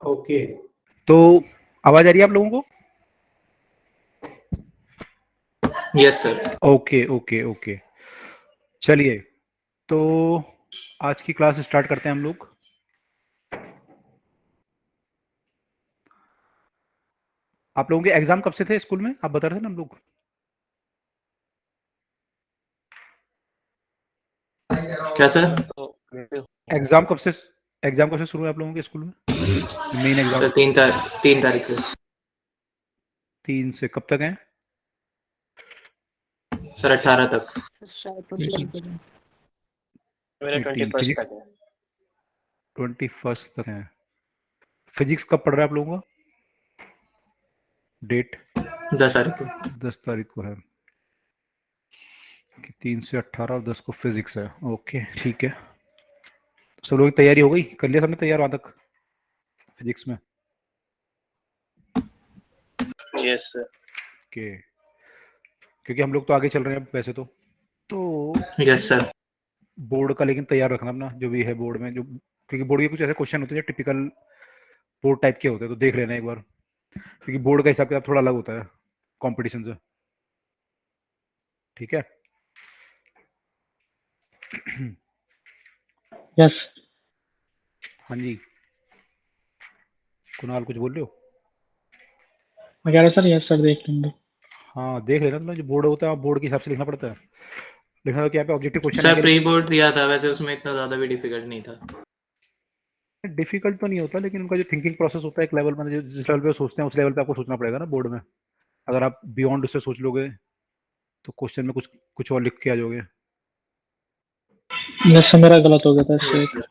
Okay, तो आवाज आ रही है आप लोगों को? Yes sir. Okay okay okay, चलिए तो आज की क्लास स्टार्ट करते हैं हम लोग। आप लोगों के एग्जाम कब से थे स्कूल में, आप बता रहे थे ना हम लोग? क्या सर? एग्जाम कब से शुरू है आप लोगों के स्कूल में, मेन एग्जाम? सर 3 तारीख से। 3 से कब तक है? सर 18 तक। मेरा 21 तक है। 21 तक है। फिजिक्स कब पढ़ रहा है आप लोगों का डेट? 10 तारीख को। 10 तारीख को है कि 3 से 18 और 10 को फिजिक्स है। ओके ठीक है, सब लोगों की तैयारी हो गई, कर लिया सबने तैयार वहां तक फिजिक्स में? Yes sir. ओके, क्योंकि हम लोग तो आगे चल रहे हैं अब वैसे तो यस सर। बोर्ड का लेकिन तैयार रखना अपना, जो भी है बोर्ड में, जो क्योंकि बोर्ड के कुछ ऐसे क्वेश्चन होते हैं जो टिपिकल बोर्ड टाइप के होते हैं, तो देख लेना एक बार, क्योंकि बोर्ड का हिसाब किताब थोड़ा अलग होता है कंपटीशन से। ठीक है? यस। हाँ जी, कुणाल कुछ बोल रहे हो? मैं कह रहा सर यस सर, देख लेंगे। हाँ देख लेना, तो जो बोर्ड होता है बोर्ड के हिसाब से लिखना पड़ता है। लिखना तो क्या पे ऑब्जेक्टिव क्वेश्चन सर आएंगे, प्री बोर्ड दिया था, वैसे उसमें इतना ज्यादा भी डिफिकल्ट नहीं था। डिफिकल्ट तो नहीं होता, लेकिन उनका जो थिंकिंग प्रोसेस होता है एक लेवल में, जिस लेवल पे सोचते हैं उस लेवल पे आपको सोचना पड़ेगा ना बोर्ड में। अगर आप बियॉन्ड उससे सोच लोगे तो क्वेश्चन में कुछ कुछ और लिख के आ जाओगे। यस सर, मेरा गलत हो गया था इससे। Yes sir.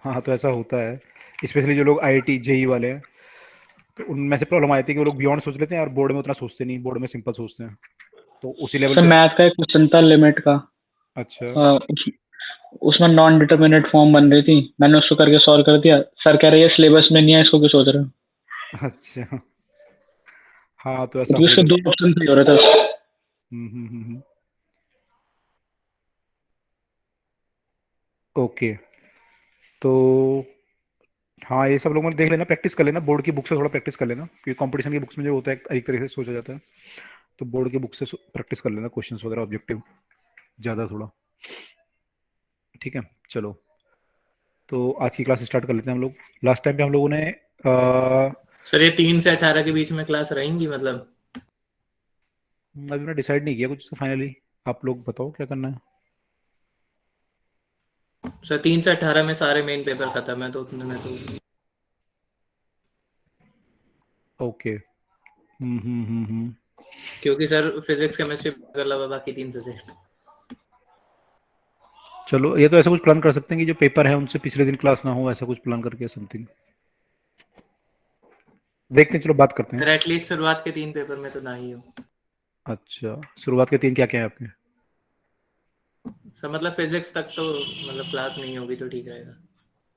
हाँ तो ऐसा होता है, स्पेशली जो लोग आईआईटी जेई वाले हैं, तो उनमें से प्रॉब्लम आती है कि वो लोग बियॉन्ड सोच लेते हैं और बोर्ड में उतना सोचते नहीं, बोर्ड में सिंपल सोचते हैं, तो उसी लेवल सर पे। मैथ का एक क्वेश्चन था लिमिट का। अच्छा उसमें नॉन डिटर्मिनेट फॉर्म बन रही थी, मैंने उसको करके सॉल्व कर दिया। सर कह रहे हैं सिलेबस में नहीं है, इसको क्यों सोच रहे हो? अच्छा, हाँ तो ऐसा क्योंकि हो उसके जाता 2 ऑप्शन सही हो रहे थे। है। ओके, तो हाँ ये सब लोगों ने देख लेना, प्रैक्टिस कर लेना, बोर्ड की बुक से थोड़ा प्रैक्टिस कर लेना, क्योंकि कंपटीशन की बुक्स में जो होता है एक तरीके से सोचा जाता है, तो बोर्ड की बुक से प्रैक्टिस कर लेना क्वेश्चंस वगैरह, ऑब्जेक्टिव ज़्यादा थोड़ा। ठीक है चलो, तो आज की क्लास स्टार्ट कर लेते हैं हम लोग। लास्ट टाइम पे हम लोगों ने सर ये 3 से 18 के बीच में क्लास रहेंगी मतलब? अभी मैंने डिसाइड नहीं किया कुछ फाइनली, आप लोग बताओ क्या करना है। सर 3 से 18 में सारे मेन पेपर खत्म है, तो उतने में तो ओके क्योंकि सर फिजिक्स केमिस्ट्री के अलावा बाकी 3 सब्जेक्ट। चलो ये तो ऐसा कुछ प्लान कर सकते हैं कि जो पेपर है उनसे पिछले दिन क्लास ना हो, ऐसा कुछ प्लान करके समथिंग देखते हैं, चलो बात करते हैं। सर एटलीस्ट शुरुआत के 3 पेपर में तो ना ही हो। अच्छा, शुरुआत के 3 क्या क्या है आपके? सर मतलब फिजिक्स तक तो मतलब क्लास नहीं होगी तो ठीक रहेगा।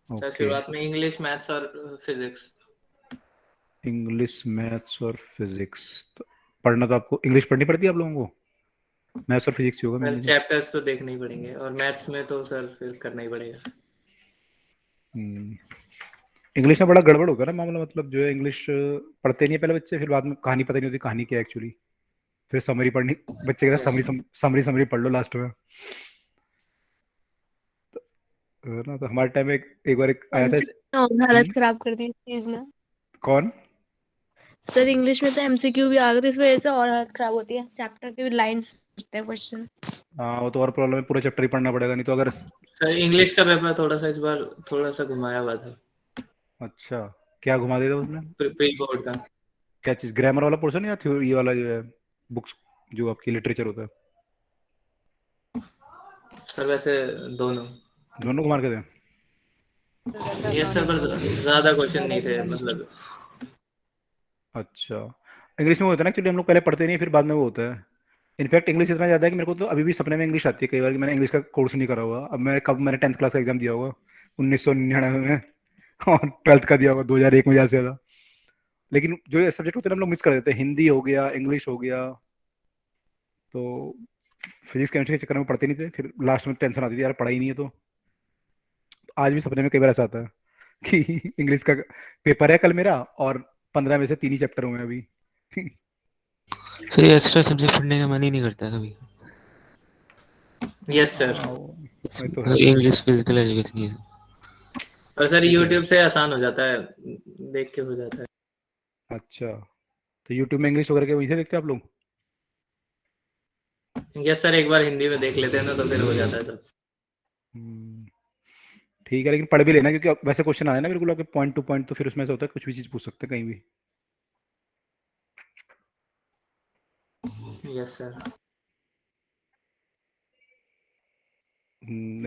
सर ओके, शुरुआत में इंग्लिश मैथ्स और फिजिक्स। इंग्लिश मैथ्स और फिजिक्स, तो पढ़ना तो आपको इंग्लिश पढ़नी पड़ती है आप लोगों को, मैथ्स और फिजिक्स ही होगा सर मेनली तो। चैप्टर्स तो देखने ही पड़ेंगे, और मैथ्स में तो सर फिर करना ही पड़ेगा। इंग्लिश में बड़ा गड़बड़ होगा ना मामला, मतलब जो है इंग्लिश पढ़ते नहीं है पहले बच्चे, फिर बाद में कहानी पता नहीं होती कहानी क्या है एक्चुअली, फिर समरी पढ़नी, बच्चे के साथ यस। समरी पढ़ लो लास्ट में, है ना? तो हमारे टाइम में एक बार एक आया था। हालत खराब कर दी इस चीज ने। कौन? सर इंग्लिश में तो एमसीक्यू भी आ गए, तो इस वजह से और हालत खराब होती है, चैप्टर के भी लाइंस पूछते हैं क्वेश्चन। हाँ वो तो और प्रॉब्लम है, पूरा चैप्टर ही पढ़ना पड़ेगा, नहीं तो अगर। सर इंग्लिश का पेपर थोड़ा सा इस बार थोड़ा सा घुमाया हुआ था। अच्छा, क्या घुमा देता उसने? प्री बोर्ड का। क्या चीज़, ग्रामर वाला पोर्शन या थ्योरी वाला जो है, बुक्स जो आपकी लिटरेचर होता है? सर वैसे दोनों। दोनों घुमा के थे? ये सर पर ज्यादा क्वेश्चन नहीं थे मतलब। अच्छा, इंग्लिश में वो होता है ना एक्चुअली, हम लोग पहले पढ़ते नहीं फिर बाद में वो होता है। इनफैक्ट इंग्लिश इतना ज़्यादा है कि मेरे को तो अभी भी सपने में इंग्लिश आती है कई बार, कि मैंने इंग्लिश का कोर्स नहीं करा हुआ। अब मैं कब, मैंने 10th क्लास का एग्जाम दिया होगा 1999 में और 12th का दिया होगा 2001 में ज़्यादा से ज़्यादा। लेकिन जो सब्जेक्ट होते हैं ना हम लोग मिस कर देते हैं, हिंदी हो गया, इंग्लिश हो गया, तो फिजिक्स केमिस्ट्री के चक्कर में पढ़ते नहीं थे, फिर लास्ट में टेंशन आती थी यार पढ़ा ही नहीं है तो आज भी सपने में कई बार ऐसा आता है कि इंग्लिश का पेपर है कल मेरा और 15 में से 3 ही चैप्टर हुए हैं अभी। सर ये एक्स्ट्रा सब्जेक्ट पढ़ने का मन ही नहीं करता कभी। Yes sir. वही तो है। इंग्लिश फिजिकल एजुकेशन ये सब। और सर ये तो है। यूट्यूब से आसान हो जाता है, देख के हो जाता है। अच्छा, तो यूट्यूब में इंग्लिश वगैरह के वहीं से देखते हैं आप लोग? यस सर, एक बार हिंदी में देख लेते हैं ना तो फिर हो जाता है सब। हम्म, ठीक है, लेकिन पढ़ भी लेना क्योंकि अब वैसे क्वेश्चन आए ना बिल्कुल आपके पॉइंट टू पॉइंट, तो फिर उसमें से होता है कुछ भी चीज़ पूछ सकते हैं कहीं भी। Yes sir.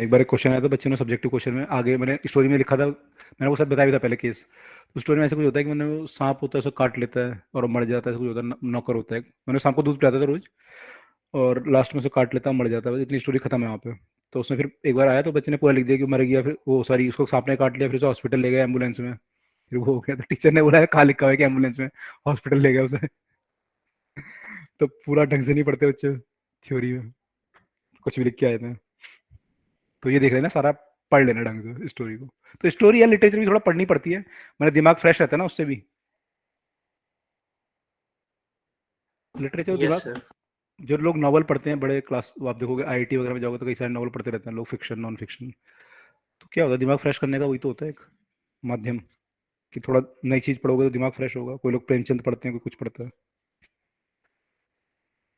एक बार एक क्वेश्चन आया था बच्चे ने सब्जेक्टिव क्वेश्चन में, आगे मैंने स्टोरी में लिखा था, मैंने वो सब बताया भी था पहले केस। तो स्टोरी में ऐसा कुछ होता है कि मैंने वो सांप होता है उसको काट लेता है और मर जाता है, ऐसा कुछ होता है, नौकर होता है, मैंने सांप को दूध पिलाता था रोज और लास्ट में उसे काट लेता है मर जाता है, बस इतनी स्टोरी खत्म है वहाँ पे। तो उसमें फिर एक बार आया तो बच्चे ने पूरा लिख दिया कि मर गया, फिर वो सॉरी उसको सांप ने काट लिया, फिर उसे हॉस्पिटल ले गया एम्बुलेंस में, फिर वो हो गया। तो टीचर ने बोला कहाँ लिखा हुआ है कि एम्बुलेंस में, हॉस्पिटल ले गया उसे। तो पूरा ढंग से नहीं पढ़ते बच्चे थ्योरी में, कुछ भी लिख के आए थे। तो ये देख रहे हैं ना, सारा पढ़ लेना ढंग से स्टोरी को। तो स्टोरी या लिटरेचर भी थोड़ा पढ़नी पड़ती है, मेरा दिमाग फ्रेश रहता है ना उससे भी। लिटरेचर यस दिमाग, सर। जो लोग नॉवल पढ़ते हैं बड़े क्लास, आप देखोगे आईआईटी वगैरह में जाओगे तो कई सारे नॉवल पढ़ते रहते हैं लोग, फिक्शन नॉन फिक्शन। तो क्या होता है, दिमाग फ्रेश करने का वही तो होता है एक माध्यम, कि थोड़ा नई चीज पढ़ोगे तो दिमाग फ्रेश होगा। कोई लोग प्रेमचंद पढ़ते हैं, कोई कुछ पढ़ता है,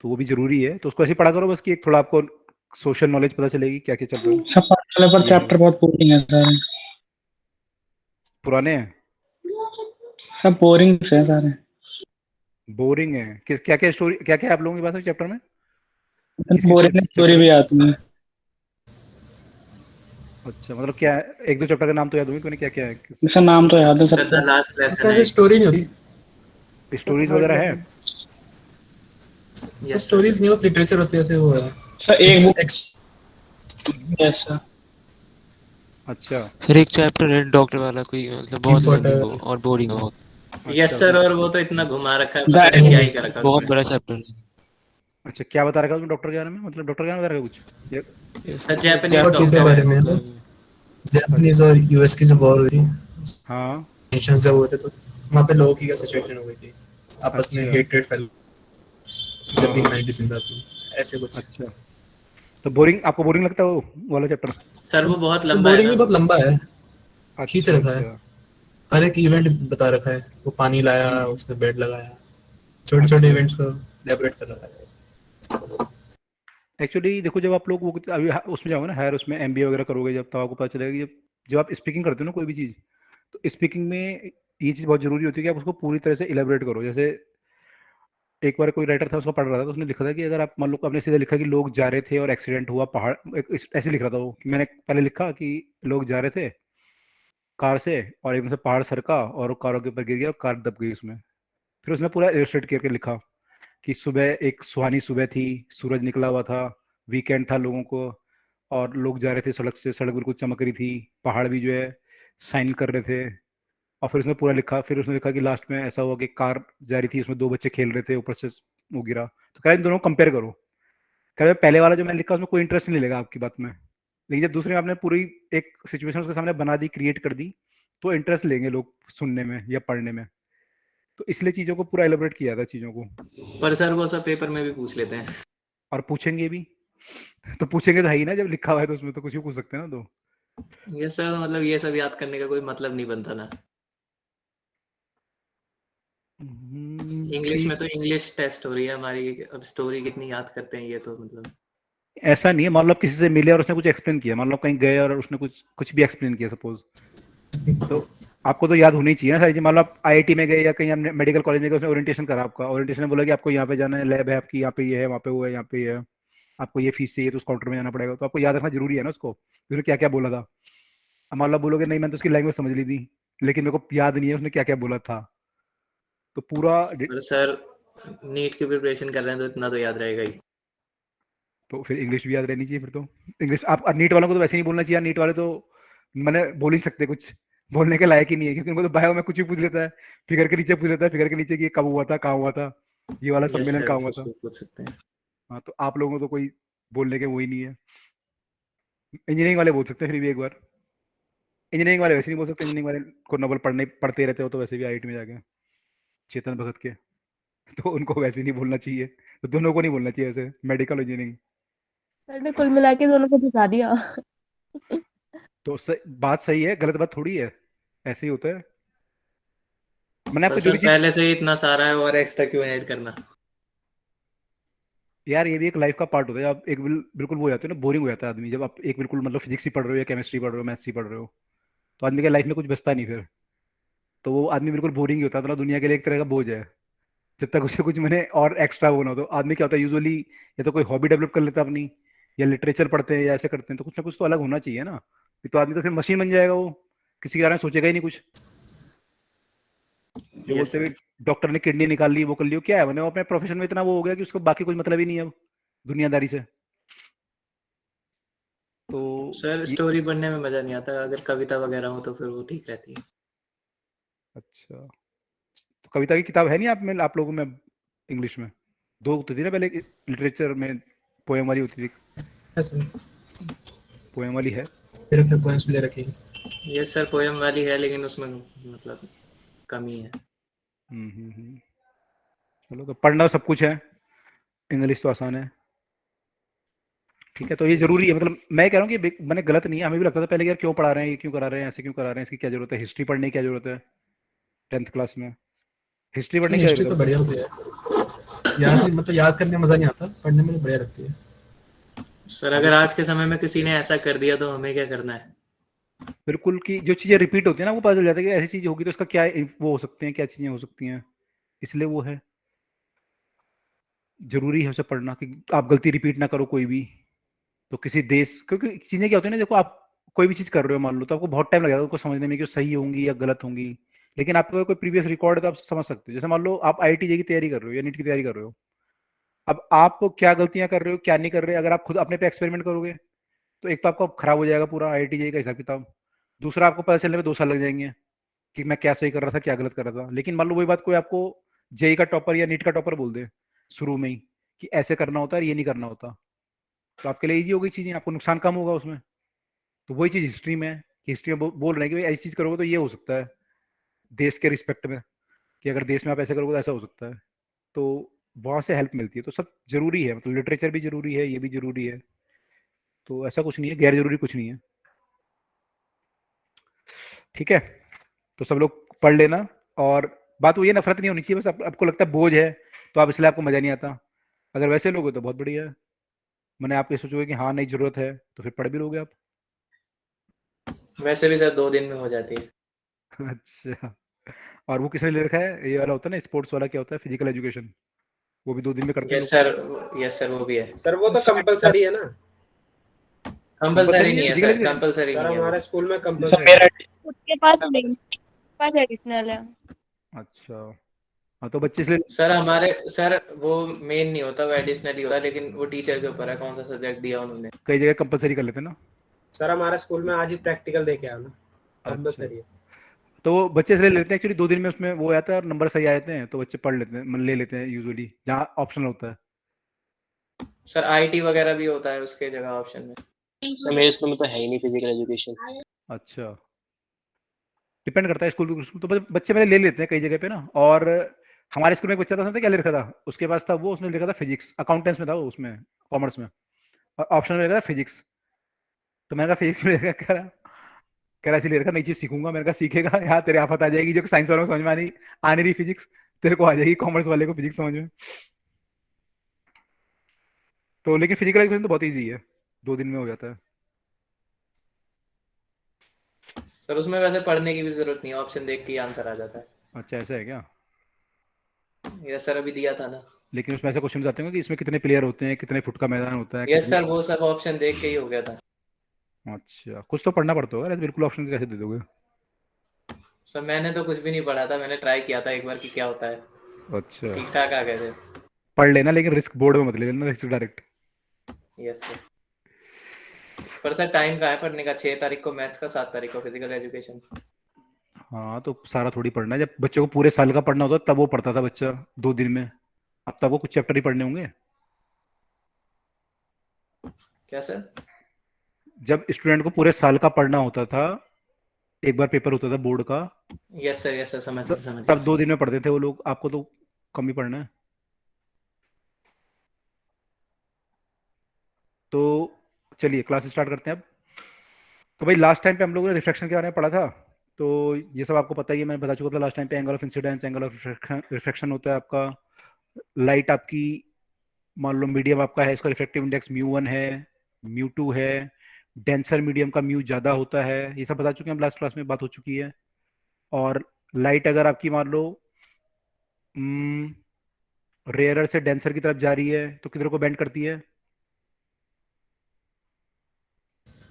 तो वो भी जरूरी है। तो उसको ऐसे ही पढ़ा करो बस कि एक थोड़ा आपको सोशल नॉलेज पता चलेगी क्या क्या चल रहा है। सब फर्स्ट वाले पर ये है चैप्टर बस। बहुत बोरिंग है सारे। पुराने हैं, सब बोरिंग से है सारे। बोरिंग है, किस क्या क्या स्टोरी, क्या क्या आप लोगों के पास है चैप्टर में, इतनी किस किस बोरिंग स्टोरी चैप्टर? भी आती है। अच्छा, मतलब क्या है, एक दो चैप्टर का नाम तो याद होंगे तो, क्या क्या है, किस इसका नाम तो याद है सर सबको। द लास्ट लेसन सबका है। भी स्टोरी नहीं होती स्टोरीज वगैरह है? सर, स्टोरीज नहीं बस लिटरेचर होती है, जैसे वो है सर एक बुक एक्स जैसा। अच्छा सर एक चैप्टर है डॉक्टर वाला, कोई मतलब बहुत लंबी पॉटर। और बोरिंग है बहुत। यस अच्छा सर, उसमें, और वो तो इतना घुमा रखा है, द पता नहीं क्या एनिमी। ही कर रखा है बहुत उसमें। बड़ा चैप्टर है। अच्छा क्या बता रखा है उसमें डॉक्टर के बारे में, मतलब डॉक्टर के बारे में बता रखा है कुछ सर जापानीज War II के डॉक्टर बारे है। में है ना, मतलब जापानीज और यूएस की जो वॉर हुई थी, हाँ टेंशन जब हुए थे, तो वहाँ पे लोगों की क्या सिचुएशन हो गई थी, आपस में अच्छा हेट्रेड फैल हाँ जब भी हाँ ह्यूमैनिटी जिंदा थी, ऐसे कुछ। अच्छा। तो बोरिंग, आपको बोरिंग लगता है वो वाला चैप्टर? सर वो बहुत सर लंबा है बोरिंग ना। भी बहुत लंबा है, खींच अच्छा रखा है, अच्छा। हर एक इवेंट बता रखा है, वो पानी लाया, हम्म, उसने बेड लगाया, छोटे छोटे अच्छा। इवेंट्स को एलैबोरेट कर रखा है। एक्चुअली देखो, जब आप लोग वो अभी उसमें जाओगे ना हायर, उसमें एमबीए वगैरह करोगे जब, तब आपको पता चलेगा कि जब आप स्पीकिंग करते हो ना कोई भी चीज़, तो स्पीकिंग में ये चीज़ बहुत जरूरी होती है कि आप उसको पूरी तरह से इलेबरेट करो। जैसे एक बार कोई राइटर था, उसको पढ़ रहा था, तो उसने लिखा था कि अगर आप मान लो, आपने सीधा लिखा कि लोग जा रहे थे और एक्सीडेंट हुआ पहाड़, ऐसे लिख रहा था वो, कि मैंने पहले लिखा कि लोग जा रहे थे कार से और एकदम से पहाड़ सरका और वो कारों के ऊपर गिर गया और कार दब गई उसमें। फिर उसने पूरा इलस्ट्रेट करके लिखा कि सुबह एक सुहानी सुबह थी, सूरज निकला हुआ था, वीकेंड था लोगों को, और लोग जा रहे थे सड़क से, सड़क बिल्कुल चमक रही थी, पहाड़ भी जो है साइन कर रहे थे। और फिर उसने पूरा लिखा, फिर उसने लिखा कि लास्ट में ऐसा हुआ कि कार जा रही थी, उसमें दो बच्चे खेल रहे थे, ऊपर से वो गिरा। तो कह रहा इन दोनों को कंपेयर करो। कह रहा पहले वाला जो मैंने लिखा उसमें कोई इंटरेस्ट नहीं लेगा आपकी बात में, लेकिन जब दूसरे में आपने पूरी एक सिचुएशन उसके सामने बना दी, क्रिएट कर दी, तो इंटरेस्ट लेंगे लोग सुनने में या पढ़ने में। तो इसलिए चीज़ों को पूरा एलोबरेट किया था चीज़ों को। पर सर वो सब पेपर में भी पूछ लेते हैं। और पूछेंगे भी। तो पूछेंगे तो है ही ना, जब लिखा हुआ है तो उसमें तो कुछ भी पूछ सकते हैं ना। तो यस सर, मतलब ये सब याद करने का कोई मतलब नहीं बनता ना। इंग्लिश में ठीक। तो इंग्लिश टेस्ट हो रही है हमारी, अब स्टोरी कितनी याद करते हैं ये तो मतलब। ऐसा नहीं है, मान लो आप किसी से मिले और उसने कुछ एक्सप्लेन किया, मान लो आप कहीं गए और उसने कुछ कुछ भी एक्सप्लेन किया सपोज, तो आपको तो याद होनी चाहिए ना सारी चीज। मान लो आप आईआईटी में गए या कहीं आपने मेडिकल कॉलेज में गए, उसने ओरिएंटेशन करा आपका, ओरिएंटेशन में बोला कि आपको यहाँ पे जाना है, लैब है आपकी यहाँ पे, ये है वहाँ पे, वो है यहाँ पे ये है, आपको ये फीस चाहिए तो उस काउंटर में जाना पड़ेगा। तो आपको याद रखना जरूरी है ना उसको, उसने क्या क्या बोला था। अब मान लो आप बोलोगे नहीं मैंने तो उसकी लैंग्वेज समझ ली थी, लेकिन मेरे को याद नहीं है उसने क्या क्या बोला था, तो पूरा पर सर नीट की प्रिपरेशन कर रहे हैं तो इतना तो याद रहेगा ही। तो फिर इंग्लिश भी याद रहनी चाहिए फिर तो। इंग्लिश आप नीट वालों को तो वैसे नहीं बोलना चाहिए, नीट वाले तो मैंने बोल ही नहीं सकते, कुछ बोलने के लायक ही नहीं है, क्योंकि उनको तो बायो में कुछ भी पूछ लेता है, फिगर के नीचे पूछ लेता है, फिगर के नीचे कि ये कब हुआ था, कहाँ हुआ था, ये वाला यस सम्मेलन सर, कहाँ हुआ कुछ था। भी पूछ सकते हैं। हाँ, तो आप लोगों को तो कोई बोलने के वो ही नहीं है, इंजीनियरिंग वाले बोल सकते हैं फिर भी एक बार। इंजीनियरिंग वाले वैसे नहीं बोल सकते, इंजीनियरिंग वाले को नोबल पढ़ते रहते हो तो वैसे भी आईआईटी में जाके, चेतन भगत के, तो उनको वैसे नहीं बोलना चाहिए, तो दोनों को नहीं बोलना चाहिए वैसे, मेडिकल इंजीनियरिंग। सर ने कुल मिला के दोनों को झुका दिया। तो बात सही है, गलत बात थोड़ी है, ऐसे ही होता है। मैंने तो आपको जो सर भी चीज, पहले से ही इतना सारा है और एक्स्ट्रा क्यों ऐड करना? यार ये भी एक लाइफ का पार्ट होता है, आप एक बिल्कुल वो हो जाते हो ना, बोरिंग हो जाता है आदमी, जब आप एक बिल्कुल मतलब फिजिक्स ही पढ़ रहे हो या केमिस्ट्री पढ़ रहे हो, मैथ्स ही पढ़ रहे हो, तो आदमी के लाइफ में कुछ बचता नहीं फिर, तो वो आदमी बिल्कुल बोरिंग ही होता है, तो दुनिया के लिए एक तरह का बोझ है, जब तक उसे कुछ मैंने और एक्स्ट्रा वो ना हो। तो आदमी क्या होता है यूजुअली, या तो कोई हॉबी डेवलप कर लेता है अपनी, या लिटरेचर पढ़ते हैं या ऐसे करते हैं, तो कुछ ना कुछ तो अलग होना चाहिए ना, नहीं तो आदमी तो फिर मशीन बन जाएगा, वो किसी के बारे में सोचेगा ही नहीं कुछ। जो यस बोलते हुए सर। डॉक्टर ने किडनी निकाल ली, वो कर ली, वो क्या है, मैंने वो अपने प्रोफेशन में इतना वो हो गया कि उसको बाकी कुछ मतलब ही नहीं है अब दुनियादारी से। तो सर ये, स्टोरी पढ़ने में मजा नहीं आता, अगर कविता वगैरह हो तो फिर वो ठीक रहती है। अच्छा, तो कविता की किताब है नहीं आप लोगों में इंग्लिश में? दो होती थी ना पहले, लिटरेचर में पोएम वाली होती थी, है सर, पोएम वाली है। फिर अपने पॉइंट्स भी ले रखे हैं। यस सर, पोयम वाली है लेकिन उसमें मतलब कमी है। चलो, तो पढ़ना सब कुछ है, इंग्लिश तो आसान है, ठीक है, तो ये यस जरूरी है, सर। मतलब मैं कह रहा हूँ कि मैंने गलत नहीं है, हमें भी लगता था पहले कि यार क्यों पढ़ा रहे हैं, ये क्यों करा रहे हैं, ऐसे क्यों करा रहे हैं, इसकी क्या जरूरत है, हिस्ट्री पढ़ने की क्या जरूरत है 10th क्लास में, हिस्ट्री सर पढ़ने की क्या हिस्ट्री तो जरूरत है? बढ़िया होती है, याद मतलब याद करने में मजा नहीं आता, पढ़ने में बढ़िया लगती है। सर अब अगर आज के समय में किसी ने ऐसा कर दिया तो हमें क्या करना है? बिल्कुल, कि जो चीजें रिपीट होती है ना, वो पता चल जाता है कि ऐसी चीज होगी तो इसका क्या वो हो सकते हैं, क्या चीजें हो सकती हैं, इसलिए वो है, जरूरी है उसे पढ़ना, कि आप गलती रिपीट ना करो कोई भी। तो किसी देश, क्योंकि चीजें क्या होती है ना, देखो आप कोई भी चीज कर रहे हो मान लो, तो आपको बहुत टाइम लगेगा उसको समझने में कि वो सही होंगी या गलत होंगी, लेकिन आपको कोई प्रीवियस रिकॉर्ड है तो आप समझ सकते हो। जैसे मान लो आप आईआईटी की तैयारी कर रहे हो या नीट की तैयारी कर रहे हो, अब आप क्या गलतियां कर रहे हो क्या नहीं कर रहे, अगर आप खुद अपने पे एक्सपेरिमेंट करोगे, तो एक तो आपका खराब हो जाएगा पूरा आईआईटी जेई का हिसाब किताब, दूसरा आपको पता चलने में 2 साल लग जाएंगे कि मैं क्या सही कर रहा था क्या गलत कर रहा था। लेकिन मान लो वही बात कोई आपको जेई का टॉपर या नीट का टॉपर बोल दे शुरू में ही कि ऐसे करना होता है ये नहीं करना होता, तो आपके लिए ईजी हो गई चीजें, आपको नुकसान कम होगा उसमें। तो वही चीज हिस्ट्री में है, कि हिस्ट्री में बोल रहे हैं कि भाई ऐसी चीज करोगे तो ये हो सकता है देश के रिस्पेक्ट में, कि अगर देश में आप ऐसे करोगे तो ऐसा हो सकता है, तो वहां से हेल्प मिलती है। तो सब जरूरी है, मतलब लिटरेचर भी जरूरी है, ये भी जरूरी है, तो ऐसा कुछ नहीं है, गैर जरूरी कुछ नहीं है, ठीक है। तो सब लोग पढ़ लेना, और बात वो ये, नफरत नहीं होनी चाहिए, बस आपको लगता है बोझ है तो आप इसलिए आपको मजा नहीं आता, अगर वैसे लोग हो तो बहुत बढ़िया है, मैंने आप ये सोचोगे कि हाँ नहीं जरूरत है तो फिर पढ़ भी लोगे आप। वैसे भी सर 2 दिन में हो जाती है। अच्छा, और वो किसने ले रखा है, ये वाला होता है ना स्पोर्ट्स वाला, क्या होता है, फिजिकल एजुकेशन, वो भी 2 दिन में करते हैं यस लोग। सर। यस सर वो भी है। सर वो तो कंपलसरी है ना। कंपलसरी कंपलसरी है नहीं है physical sir, education? Compulsory sir नहीं है वो। हमारे स्कूल में तो कंपलसरी मेरा है। उसके पास नहीं, उसके पास एडिशनल है। अच्छा, हाँ तो बच्चे इसलिए, सर हमारे सर वो मेन नहीं होता, वो एडिशनली होता है, लेकिन वो टीचर के ऊपर है कौन सा सब्जेक्ट दिया उन्होंने। कई जगह कंपलसरी कर लेते हैं ना। सर हमारे स्कूल में आज ही प्रैक्टिकल दे के आया ना, अच्छा, कंपलसरी है। तो बच्चे इसलिए लेते हैं एक्चुअली, 2 दिन में उसमें वो आता है और नंबर सही आ जाते हैं, तो बच्चे पढ़ लेते हैं, ले लेते हैं यूजुअली, जहाँ ऑप्शनल होता है। सर आईटी वगैरह भी होता है उसके जगह ऑप्शन में। सर मेरे स्कूल में तो है ही नहीं फिजिकल एजुकेशन। अच्छा, डिपेंड करता है स्कूल टू स्कूल, तो बच्चे मेरे ले लेते हैं कई जगह पे ना। और हमारे स्कूल में एक बच्चा था, उसने क्या ले रखा था, उसके पास था वो, उसने लिखा था फिजिक्स, अकाउंटेंस में था वो, उसमें कॉमर्स में, और ऑप्शन में लिखा था फिजिक्स। तो मैंने कहा फिजिक्स में लिखा, कह रहा ऐसे ले रखा, नई चीज सीखूंगा। मैंने कहा सीखेगा, यहाँ तेरे आफत आ जाएगी, जो साइंस वालों को समझ में आ नहीं रही फिजिक्स, तेरे को आ जाएगी कॉमर्स वाले को फिजिक्स समझ में। तो लेकिन फिजिकल एजुकेशन तो बहुत ईजी है, 2 दिन में हो जाता है। सर उसमें वैसे पढ़ने की भी जरूरत नहीं है, ऑप्शन देख के आंसर आ जाता अच्छा, ऐसा है क्या? है। यस सर अभी दिया था ना। लेकिन उसमें ऐसे क्वेश्चन आते हैं कि इसमें कितने प्लेयर होते हैं, कितने फुट का मैदान होता है, यस कितनी। सर वो सब ऑप्शन देख के ही हो गया था। अच्छा, कुछ तो पढ़ना पड़ता होगा, ऐसे बिल्कुल ऑप्शन कैसे दे दोगे? सर मैंने तो कुछ भी नहीं पढ़ा था, मैंने ट्राई किया था एक बार कि क्या होता है, अच्छा, ठीक ठाक आ गए थे। पढ़ लेना, लेकिन रिस्क बोर्ड में मत ले लेना, रिस्क डायरेक्ट। Yes sir. पर सर टाइम का है पढ़ने का, 6 तारीख को मैथ्स का, 7 तारीख को फिजिकल एजुकेशन। हाँ, तो सारा थोड़ी पढ़ना है, जब बच्चे को पूरे साल का पढ़ना होता तब वो पढ़ता था बच्चा 2 दिन में, अब तब वो कुछ चैप्टर ही पढ़ने होंगे। क्या सर? जब स्टूडेंट को पूरे साल का पढ़ना होता था एक बार पेपर होता था बोर्ड का, यस सर समझ तो गया समझ तब गया 2 दिन में पढ़ते थे वो लोग, आपको तो कम ही पढ़ना है। तो चलिए क्लास स्टार्ट करते हैं अब। तो भाई लास्ट टाइम पे हम लोगों ने रिफ्लेक्शन के बारे में पढ़ा था, तो ये सब आपको पता ही है, मैं बता चुका था लास्ट टाइम पे। Angle of incidence, angle of reflection होता है आपका। लाइट आपकी, मान लो मीडियम आपका है, इसका रिफ्लेक्टिव इंडेक्स म्यू 1 है, म्यू 2 है। डेंसर मीडियम का म्यू ज़्यादा होता है, ये सब बता चुके हैं हम, लास्ट क्लास में बात हो चुकी है। और लाइट अगर आपकी मान लो रेयरर से डेंसर की तरफ जा रही है तो किधर को बेंड करती है?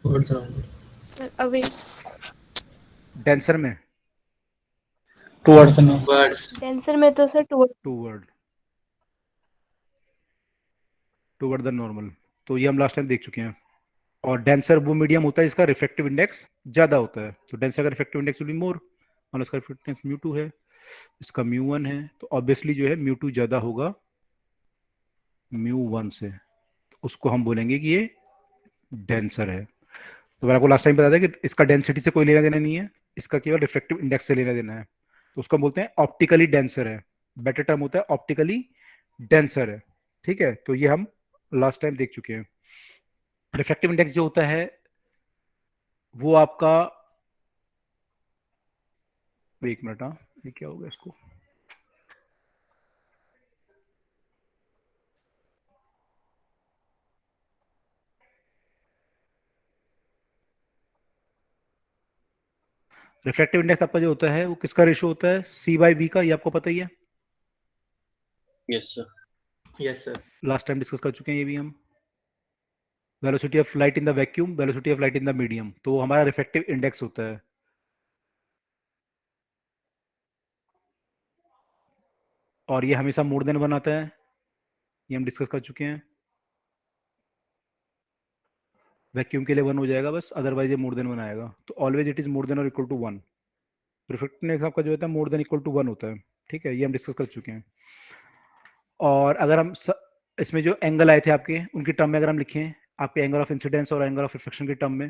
Towards around. Sir away denser में टुवर्ड्स नो। वर्ड्स डेंसर में तो sir to toward toward the normal. तो ये हम लास्ट टाइम देख चुके हैं। और डेंसर वो मीडियम होता है इसका रिफ्लेक्टिव इंडेक्स ज़्यादा होता है, तो डेंसर का reflective index will be more, और इसका रिफ्लेक्टिव इंडेक्स म्यू 2 है, इसका म्यू 1 है, तो ऑब्वियसली जो है म्यू 2 ज़्यादा होगा म्यू 1 से, तो उसको हम बोलेंगे कि ये डेंसर है। तो मैंने आपको लास्ट टाइम बताया था कि इसका डेंसिटी से कोई लेना देना नहीं है, इसका केवल रिफ्लेक्टिव इंडेक्स से लेना देना है, तो उसको हम बोलते हैं ऑप्टिकली डेंसर है। बेटर टर्म होता है ऑप्टिकली डेंसर है। ठीक है, तो ये हम लास्ट टाइम देख चुके हैं। रिफ्लेक्टिव इंडेक्स जो होता है वो आपका, एक मिनट, हाँ ये क्या होगा इसको, रिफ्लेक्टिव इंडेक्स आपका जो होता है वो किसका रेशो होता है? C/V का, ये आपको पता ही है, yes sir. Yes sir last time discuss कर चुके हैं ये भी हम। Velocity of light in the vacuum, velocity of light in the medium, तो वो हमारा रिफ्लेक्टिव इंडेक्स होता है। और ये हमेशा मोर देन 1 आता है, ये हम डिस्कस कर चुके हैं। वैक्यूम के लिए 1 हो जाएगा बस, अदरवाइज ये मोर देन 1 आएगा, तो always it is more than और इक्वल टू 1। रिफ्लेक्टिव इंडेक्स आपका जो होता है मोर देन इक्वल टू 1 होता है। ठीक है, ये हम डिस्कस कर चुके हैं। और अगर हम इसमें जो एंगल आए थे आपके, उनकी टर्म में अगर हम लिखें, आपके एंगल ऑफ इंसिडेंस और एंगल ऑफ रिफ्लेक्शन की टर्म में,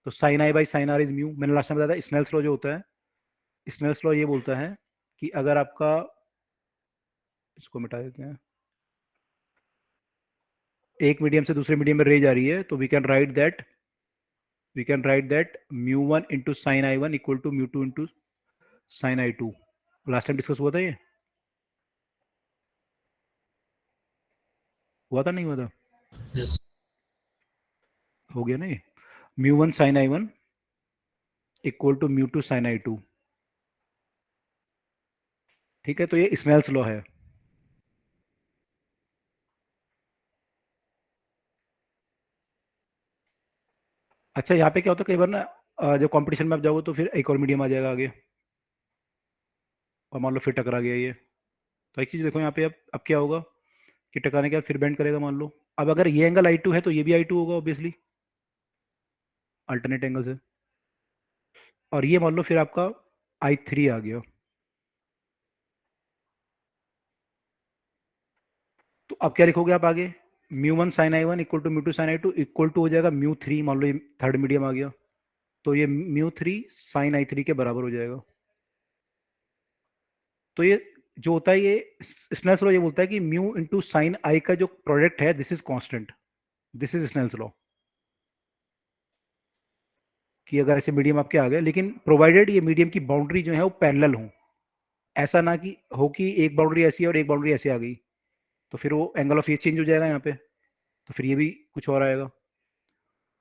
तो sine I by sine r is mu. मैंने लास्ट टाइम बताया था स्नेल्स लॉ जो होता है, स्नेल्स लॉ ये बोलता है कि अगर आपका, इसको मिटा देते हैं, एक मीडियम से दूसरे मीडियम में रे जा रही है, तो we can write that μ1 into sine I1 equal to μ2 into sine I2। Last time discuss हुआ था, ये हुआ था नहीं हुआ था? Yes. हो गया ना ये, μ1 sine I1 equal to μ2 sine I2। ठीक है, तो ये स्नेल्स लॉ है। अच्छा, यहाँ पे क्या होता है कई बार ना, जब कंपटीशन में आप जाओगे तो फिर एक और मीडियम आ जाएगा आगे, और मान लो फिर टकरा गया ये, तो एक चीज देखो यहाँ पे, अब क्या होगा कि टकराने के बाद फिर बेंड करेगा मान लो। अब अगर ये एंगल I2 है तो ये भी I2 होगा ऑब्वियसली, अल्टरनेट एंगल से। और ये मान लो फिर आपका I3 आ गया, तो अब क्या लिखोगे आप आगे? μ1 sine I1 equal to μ2 sine I2 equal to हो जाएगा μ3, मान लो ये थर्ड मीडियम आ गया, तो ये μ3 साइन I3 के बराबर हो जाएगा। तो ये जो होता है, ये स्नेल्स लॉ ये बोलता है कि म्यू इंटू साइन आई का जो प्रोडक्ट है, this is constant, this is Snell's law, कि अगर ऐसे मीडियम आपके आ गए, लेकिन प्रोवाइडेड ये मीडियम की बाउंड्री जो है वो पैरेलल हो, ऐसा ना कि हो कि एक बाउंड्री ऐसी है और एक बाउंड्री ऐसे आ गई, तो फिर वो एंगल ऑफ ये चेंज हो जाएगा यहाँ पे, तो फिर ये भी कुछ और आएगा।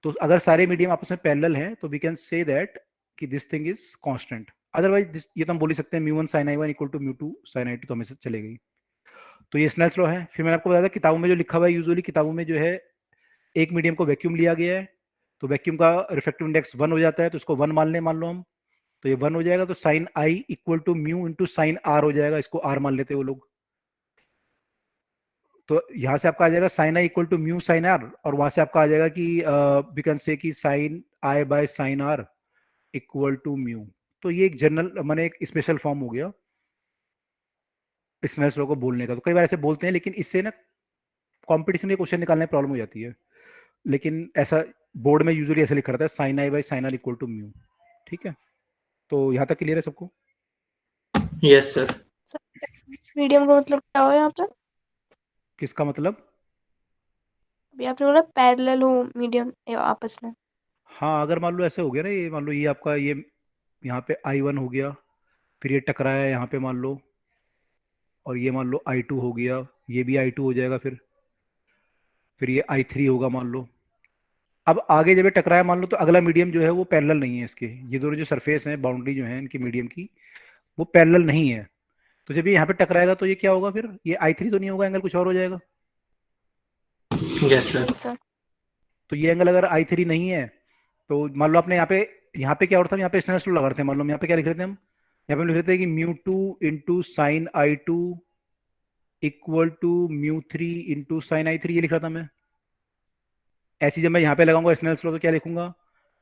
तो अगर सारे मीडियम आपस में पैरेलल हैं तो वी कैन से दैट कि this thing is constant. Otherwise ये तो हम बोल ही सकते हैं μ1 sin I1 equal to μ2 sin I2, तो हमेशा चलेगी। तो ये स्नेल्स लॉ है। फिर मैंने आपको बताया था किताबों में जो लिखा हुआ है, यूजुअली किताबों में जो है एक मीडियम को वैक्यूम लिया गया है, तो वैक्यूम का रिफ्लेक्टिव इंडेक्स 1 हो जाता है, तो इसको 1 मान लें, मान लो हम, तो ये 1 हो जाएगा, तो sine I equal to mu into sine r हो जाएगा, इसको आर मान लेते हैं वो लोग। तो यहाँ से आपका आ जाएगा sine I equal to mu sine r, और वहां से आपका आ जाएगा कि वी कैन से कि sine I by sine r equal to mu. तो ये एक जनरल माने एक स्पेशल फॉर्म हो गया स्नेल्स लॉ को बोलने का। तो कई बार ऐसे बोलते हैं, लेकिन इससे ना कंपटीशन के क्वेश्चन निकालने में प्रॉब्लम हो जाती है, लेकिन ऐसा बोर्ड में यूजुअली ऐसे लिखा रहता है sine I by sine r equal to mu. ठीक है, तो यहाँ तक क्लियर है सबको? Yes sir. मीडियम का मतलब क्या हुआ यहाँ पे? किसका मतलब? अभी आपने बोला पैरेलल हो मीडियम आपस में। हाँ, अगर मान लो ऐसे हो गया ना, ये मान लो ये आपका ये यहाँ पे I1 हो गया, फिर ये टकराया यहाँ पे मान लो, और ये मान लो I2 हो गया, ये भी I2 हो जाएगा, फिर ये I3 होगा मान लो। अब आगे जब ये टकराया मान लो, तो अगला मीडियम जो है वो पैरेलल नहीं है इसके, ये दोनों जो सरफेस हैं, बाउंड्री जो है इनकी मीडियम की, वो पैरेलल नहीं है। तो जब ये यहाँ पे टकराएगा तो ये क्या होगा, फिर ये I3 तो नहीं होगा, एंगल कुछ और हो जाएगा। Yes sir. Yes sir. तो ये एंगल अगर I3 नहीं है, तो मान लो आपने यहाँ पे क्या होता है, यहाँ पे स्नेल्स लॉ लगा रहे थे, मान लो हम यहाँ पे क्या लिख रहे थे, हम यहाँ पे हम लिख रहे थे कि μ2 into sine I2 equal to μ3 into sine I3, ये लिख रहा था मैं। ऐसी जब मैं यहाँ पे लगाऊंगा स्नेल्स लॉ तो क्या लिखूंगा,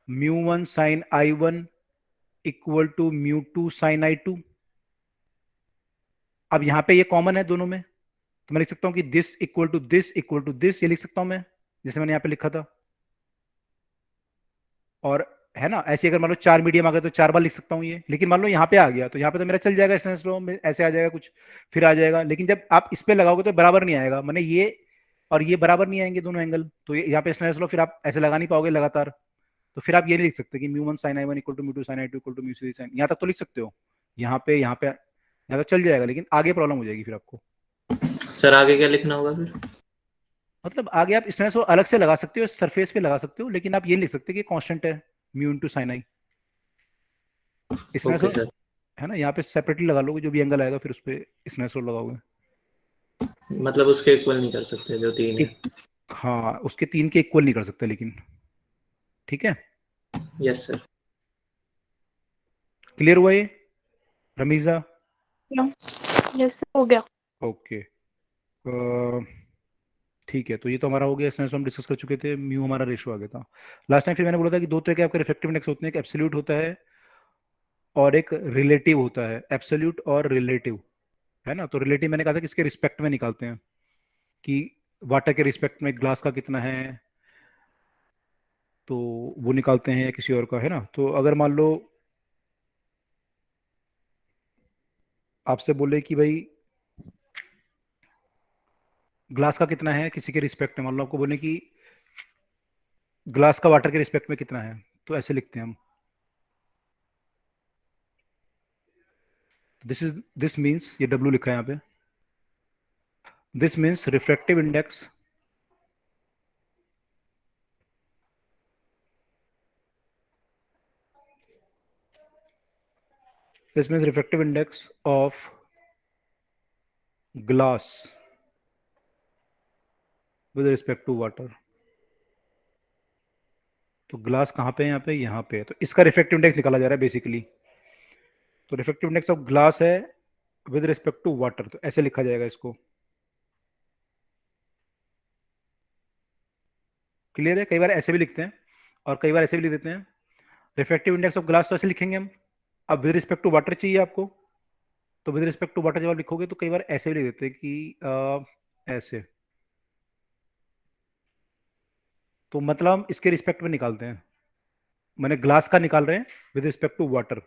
μ1 sine I1 equal to μ2 sine I2। अब यहाँ पे ये कॉमन है दोनों में, तो मैं लिख सकता हूँ कि this equal to this equal to this, ये लिख सकता हूँ मैं, जैसे मैंने यहाँ पे लिखा था। और है ना, ऐसे अगर मान लो 4 मीडियम आ गए तो 4 बार लिख सकता हूँ ये, लेकिन मान लो यहाँ पे आ गया तो यहाँ पे तो मेरा चल जाएगा स्नेल्स लॉ में, ऐसे आ जाएगा कुछ, फिर आ जाएगा। लेकिन जब आप इस पे लगाओगे तो बराबर नहीं आएगा, मैंने ये और ये बराबर नहीं आएंगे दोनों एंगल, तो यहाँ पे स्नेल्स लॉ फिर आप ऐसे लगा नहीं पाओगे लगातार। तो फिर आप ये नहीं लिख सकते कि μ1 sin I1 equal to μ2 sin I2 equal to μ3 sin, यहाँ तक तो लिख सकते हो, यहाँ पे यहाँ तक चल जाएगा, लेकिन आगे प्रॉब्लम हो जाएगी फिर आपको। सर आगे क्या लिखना होगा फिर? मतलब आगे आप स्नेल्स लॉ अलग से लगा सकते हो, सरफेस पे लगा सकते हो, लेकिन आप ये लिख सकते हो कि कांस्टेंट है mu into sine I. Okay sir. है ना, यहाँ पे सेपरेटली लगा लोगे, जो भी एंगल आएगा फिर उस पे स्नेल्स लॉ लगाओगे। मतलब उसके इक्वल नहीं कर सकते जो 3 है? हाँ, उसके 3 के इक्वल नहीं कर सकते, लेकिन ठीक है। Yes sir. क्लियर हुआ ये रमीजा? यस हो गया। ओके, ठीक है, तो ये तो हमारा हो गया, स्नेल्स लॉ हम डिस्कस कर चुके थे, म्यू हमारा रेशो आ गया था लास्ट टाइम। फिर मैंने बोला था कि 2 तरह के आपके रिफ्लेक्टिव इंडेक्स होते हैं, एक एब्सोल्यूट होता है और एक रिलेटिव होता है। एब्सोल्यूट और रिलेटिव, है ना। तो रिलेटिव मैंने कहा था कि इसके रिस्पेक्ट में निकालते हैं कि वाटर के रिस्पेक्ट में ग्लास का कितना है, तो वो निकालते हैं, या किसी और का, है ना। तो अगर मान लो आपसे बोले कि भाई ग्लास का कितना है किसी के रिस्पेक्ट में, मान लो आपको बोले कि ग्लास का वाटर के रिस्पेक्ट में कितना है, तो ऐसे लिखते हैं हम, दिस मीन्स, ये W लिखा है यहाँ पे, this means refractive index this means refractive index of glass with respect to water। तो ग्लास कहाँ पे है, यहाँ पे है, तो इसका रिफ्रैक्टिव इंडेक्स निकाला जा रहा है बेसिकली। तो रिफ्रैक्टिव इंडेक्स ऑफ ग्लास है विद रिस्पेक्ट टू वाटर, तो ऐसे लिखा जाएगा इसको। क्लियर है? कई बार ऐसे भी लिखते हैं और कई बार ऐसे भी लिख देते हैं। रिफ्रैक्टिव इंडेक्स ऑफ ग्लास तो ऐसे लिखेंगे हम। अब विद रिस्पेक्ट टू वाटर चाहिए आपको, तो विद रिस्पेक्ट टू वाटर जब आप लिखोगे तो कई बार ऐसे भी लिख देते हैं कि ऐसे, तो मतलब हम इसके रिस्पेक्ट में निकालते हैं। मैंने ग्लास का निकाल रहे हैं विद रिस्पेक्ट टू वाटर,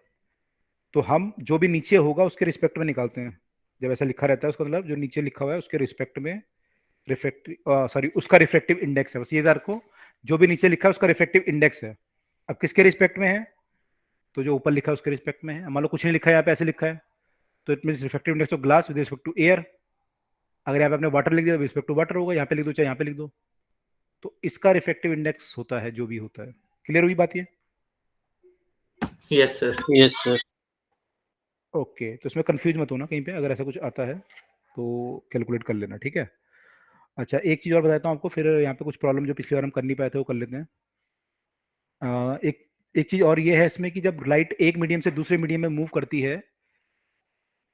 तो हम जो भी नीचे होगा उसके रिस्पेक्ट में निकालते हैं। जब ऐसा लिखा रहता है उसका मतलब जो नीचे लिखा हुआ है उसके रिस्पेक्ट में उसका रिफ्रैक्टिव इंडेक्स है। बस ये को जो भी नीचे लिखा है उसका रिफ्रैक्टिव इंडेक्स है। अब किसके रिस्पेक्ट में है, तो जो ऊपर लिखा है उसके रिस्पेक्ट में है। मान लो कुछ नहीं लिखा है यहाँ पे, ऐसे लिखा है, तो it means refractive index of glass with respect to air. अगर यहाँ पे आपने वाटर लिख दिया तो रिस्पेक्ट टू वाटर होगा, यहाँ पे लिख दो चाहे यहाँ पे लिख दो, तो इसका रिफ्रैक्टिव इंडेक्स होता है जो भी होता है। क्लियर हुई बात ये? Yes sir. Yes sir. Okay, तो इसमें कंफ्यूज मत होना कहीं पे, अगर ऐसा कुछ आता है तो कैलकुलेट कर लेना, ठीक है। अच्छा, एक चीज़ और बताता हूँ आपको, फिर यहाँ पे कुछ प्रॉब्लम जो पिछली बार हम कर नहीं पाए थे वो कर लेते हैं। एक चीज़ और ये है इसमें कि जब लाइट एक मीडियम से दूसरे मीडियम में मूव करती है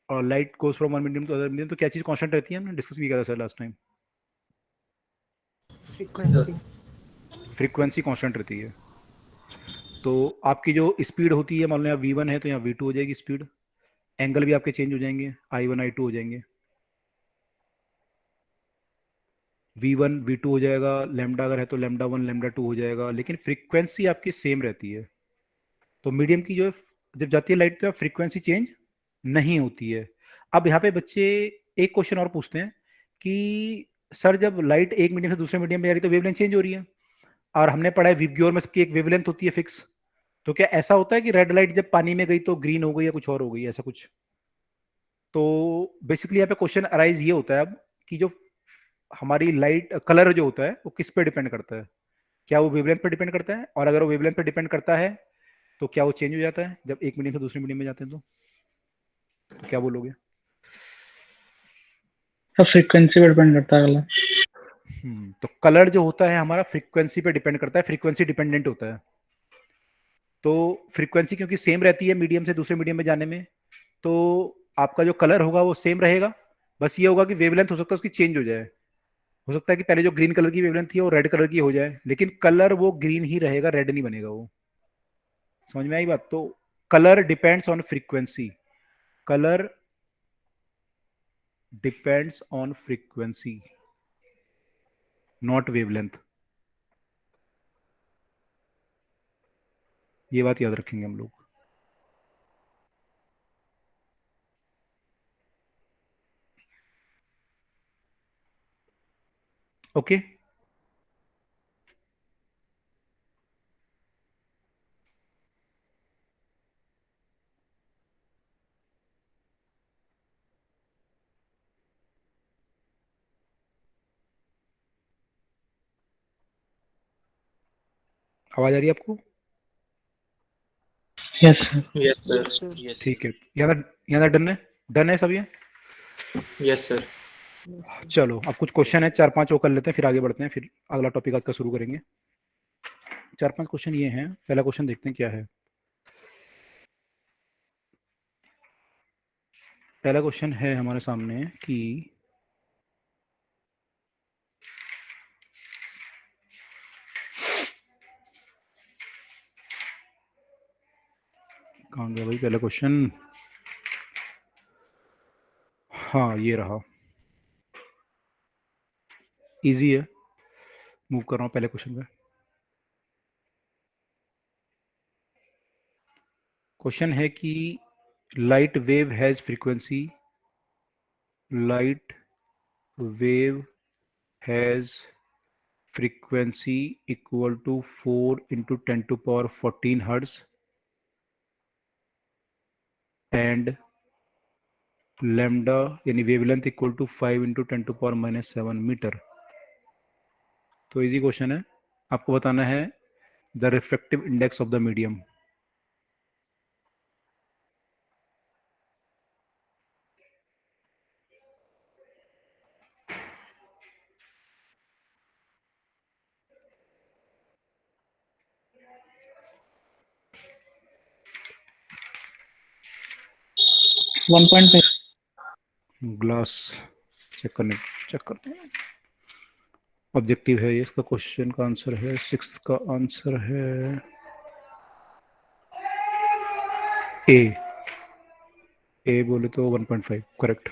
और light goes from one medium to other medium, तो क्या चीज़ कांस्टेंट रहती है? हमने डिस्कस भी किया था sir last time. Frequency constant रहती है। तो आपकी जो स्पीड होती है, मान लो यहाँ v1 है तो यहाँ v2 हो जाएगी स्पीड, एंगल भी आपके चेंज हो जाएंगे, i1 i2 हो जाएंगे, v1 v2 हो जाएगा, लैम्डा अगर है तो लैम्डा 1 लैम्डा 2 हो जाएगा, लेकिन फ्रीक्वेंसी आपकी सेम रहती है। तो मीडियम की जो जब जाती है लाइट तो फ्रीक्वेंसी चेंज नहीं होती है। अब यहाँ पे बच्चे एक क्वेश्चन और पूछते हैं कि सर जब लाइट एक मीडियम से दूसरे मीडियम में जा रही है तो वेवलेंथ चेंज हो रही है, और हमने पढ़ा है विबग्योर में सबकी एक वेवलेंथ होती है फिक्स, तो क्या ऐसा होता है कि रेड लाइट जब पानी में गई तो ग्रीन हो गई या कुछ और हो गई, ऐसा कुछ? तो बेसिकली यहाँ पे क्वेश्चन अराइज ये होता है अब कि जो हमारी लाइट कलर जो होता है वो किस पे डिपेंड करता है, क्या वो वेवलेंथ पे डिपेंड करता है, और अगर वो वेवलेंथ पे डिपेंड करता है तो क्या वो चेंज हो जाता है जब एक मीडियम से दूसरे मीडियम में जाते हैं? तो क्या बोलोगे? सर फ्रीक्वेंसी पे डिपेंड करता है अगला। तो कलर जो होता है हमारा फ्रीक्वेंसी पे डिपेंड करता है, फ्रीक्वेंसी डिपेंडेंट होता है। तो फ्रीक्वेंसी क्योंकि सेम रहती है मीडियम से दूसरे मीडियम में जाने में, तो आपका जो कलर होगा वो सेम रहेगा, बस ये होगा कि वेवलेंथ हो सकता है उसकी चेंज हो जाए। हो सकता है कि पहले जो ग्रीन कलर की वेवलेंथ थी वो रेड कलर की हो जाए, लेकिन कलर वो ग्रीन ही रहेगा, रेड नहीं बनेगा वो। समझ में आई बात? तो colour depends on frequency, colour depends on frequency, not wavelength. ये बात याद रखेंगे हम लोग। ओके आवाज आ रही है आपको? Yes sir. Yes sir. Yes ठीक है, यहाँ डन है, डन है सब ये? Yes sir. चलो अब कुछ क्वेश्चन है, 4-5 वो कर लेते हैं, फिर आगे बढ़ते हैं, फिर अगला टॉपिक आज का शुरू करेंगे। 4-5 क्वेश्चन ये हैं। पहला क्वेश्चन देखते हैं क्या है। पहला क्वेश्चन है हमारे सामने कि कहाँ गया भाई पहला क्वेश्चन? हाँ ये रहा, इजी है, मूव कर रहा हूँ पहले क्वेश्चन पे। क्वेश्चन है कि light wave has frequency, light wave has frequency equal to 4 into 10 to power 14 hertz and lambda यानी wavelength equal to 5 into 10 to power -7 metre. तो इजी क्वेश्चन है, आपको बताना है the refractive index of the medium. One point glass check करते हैं। Objective है ये, इसका क्वेश्चन का आंसर है 6 का आंसर है ए बोले तो 1.5 करेक्ट।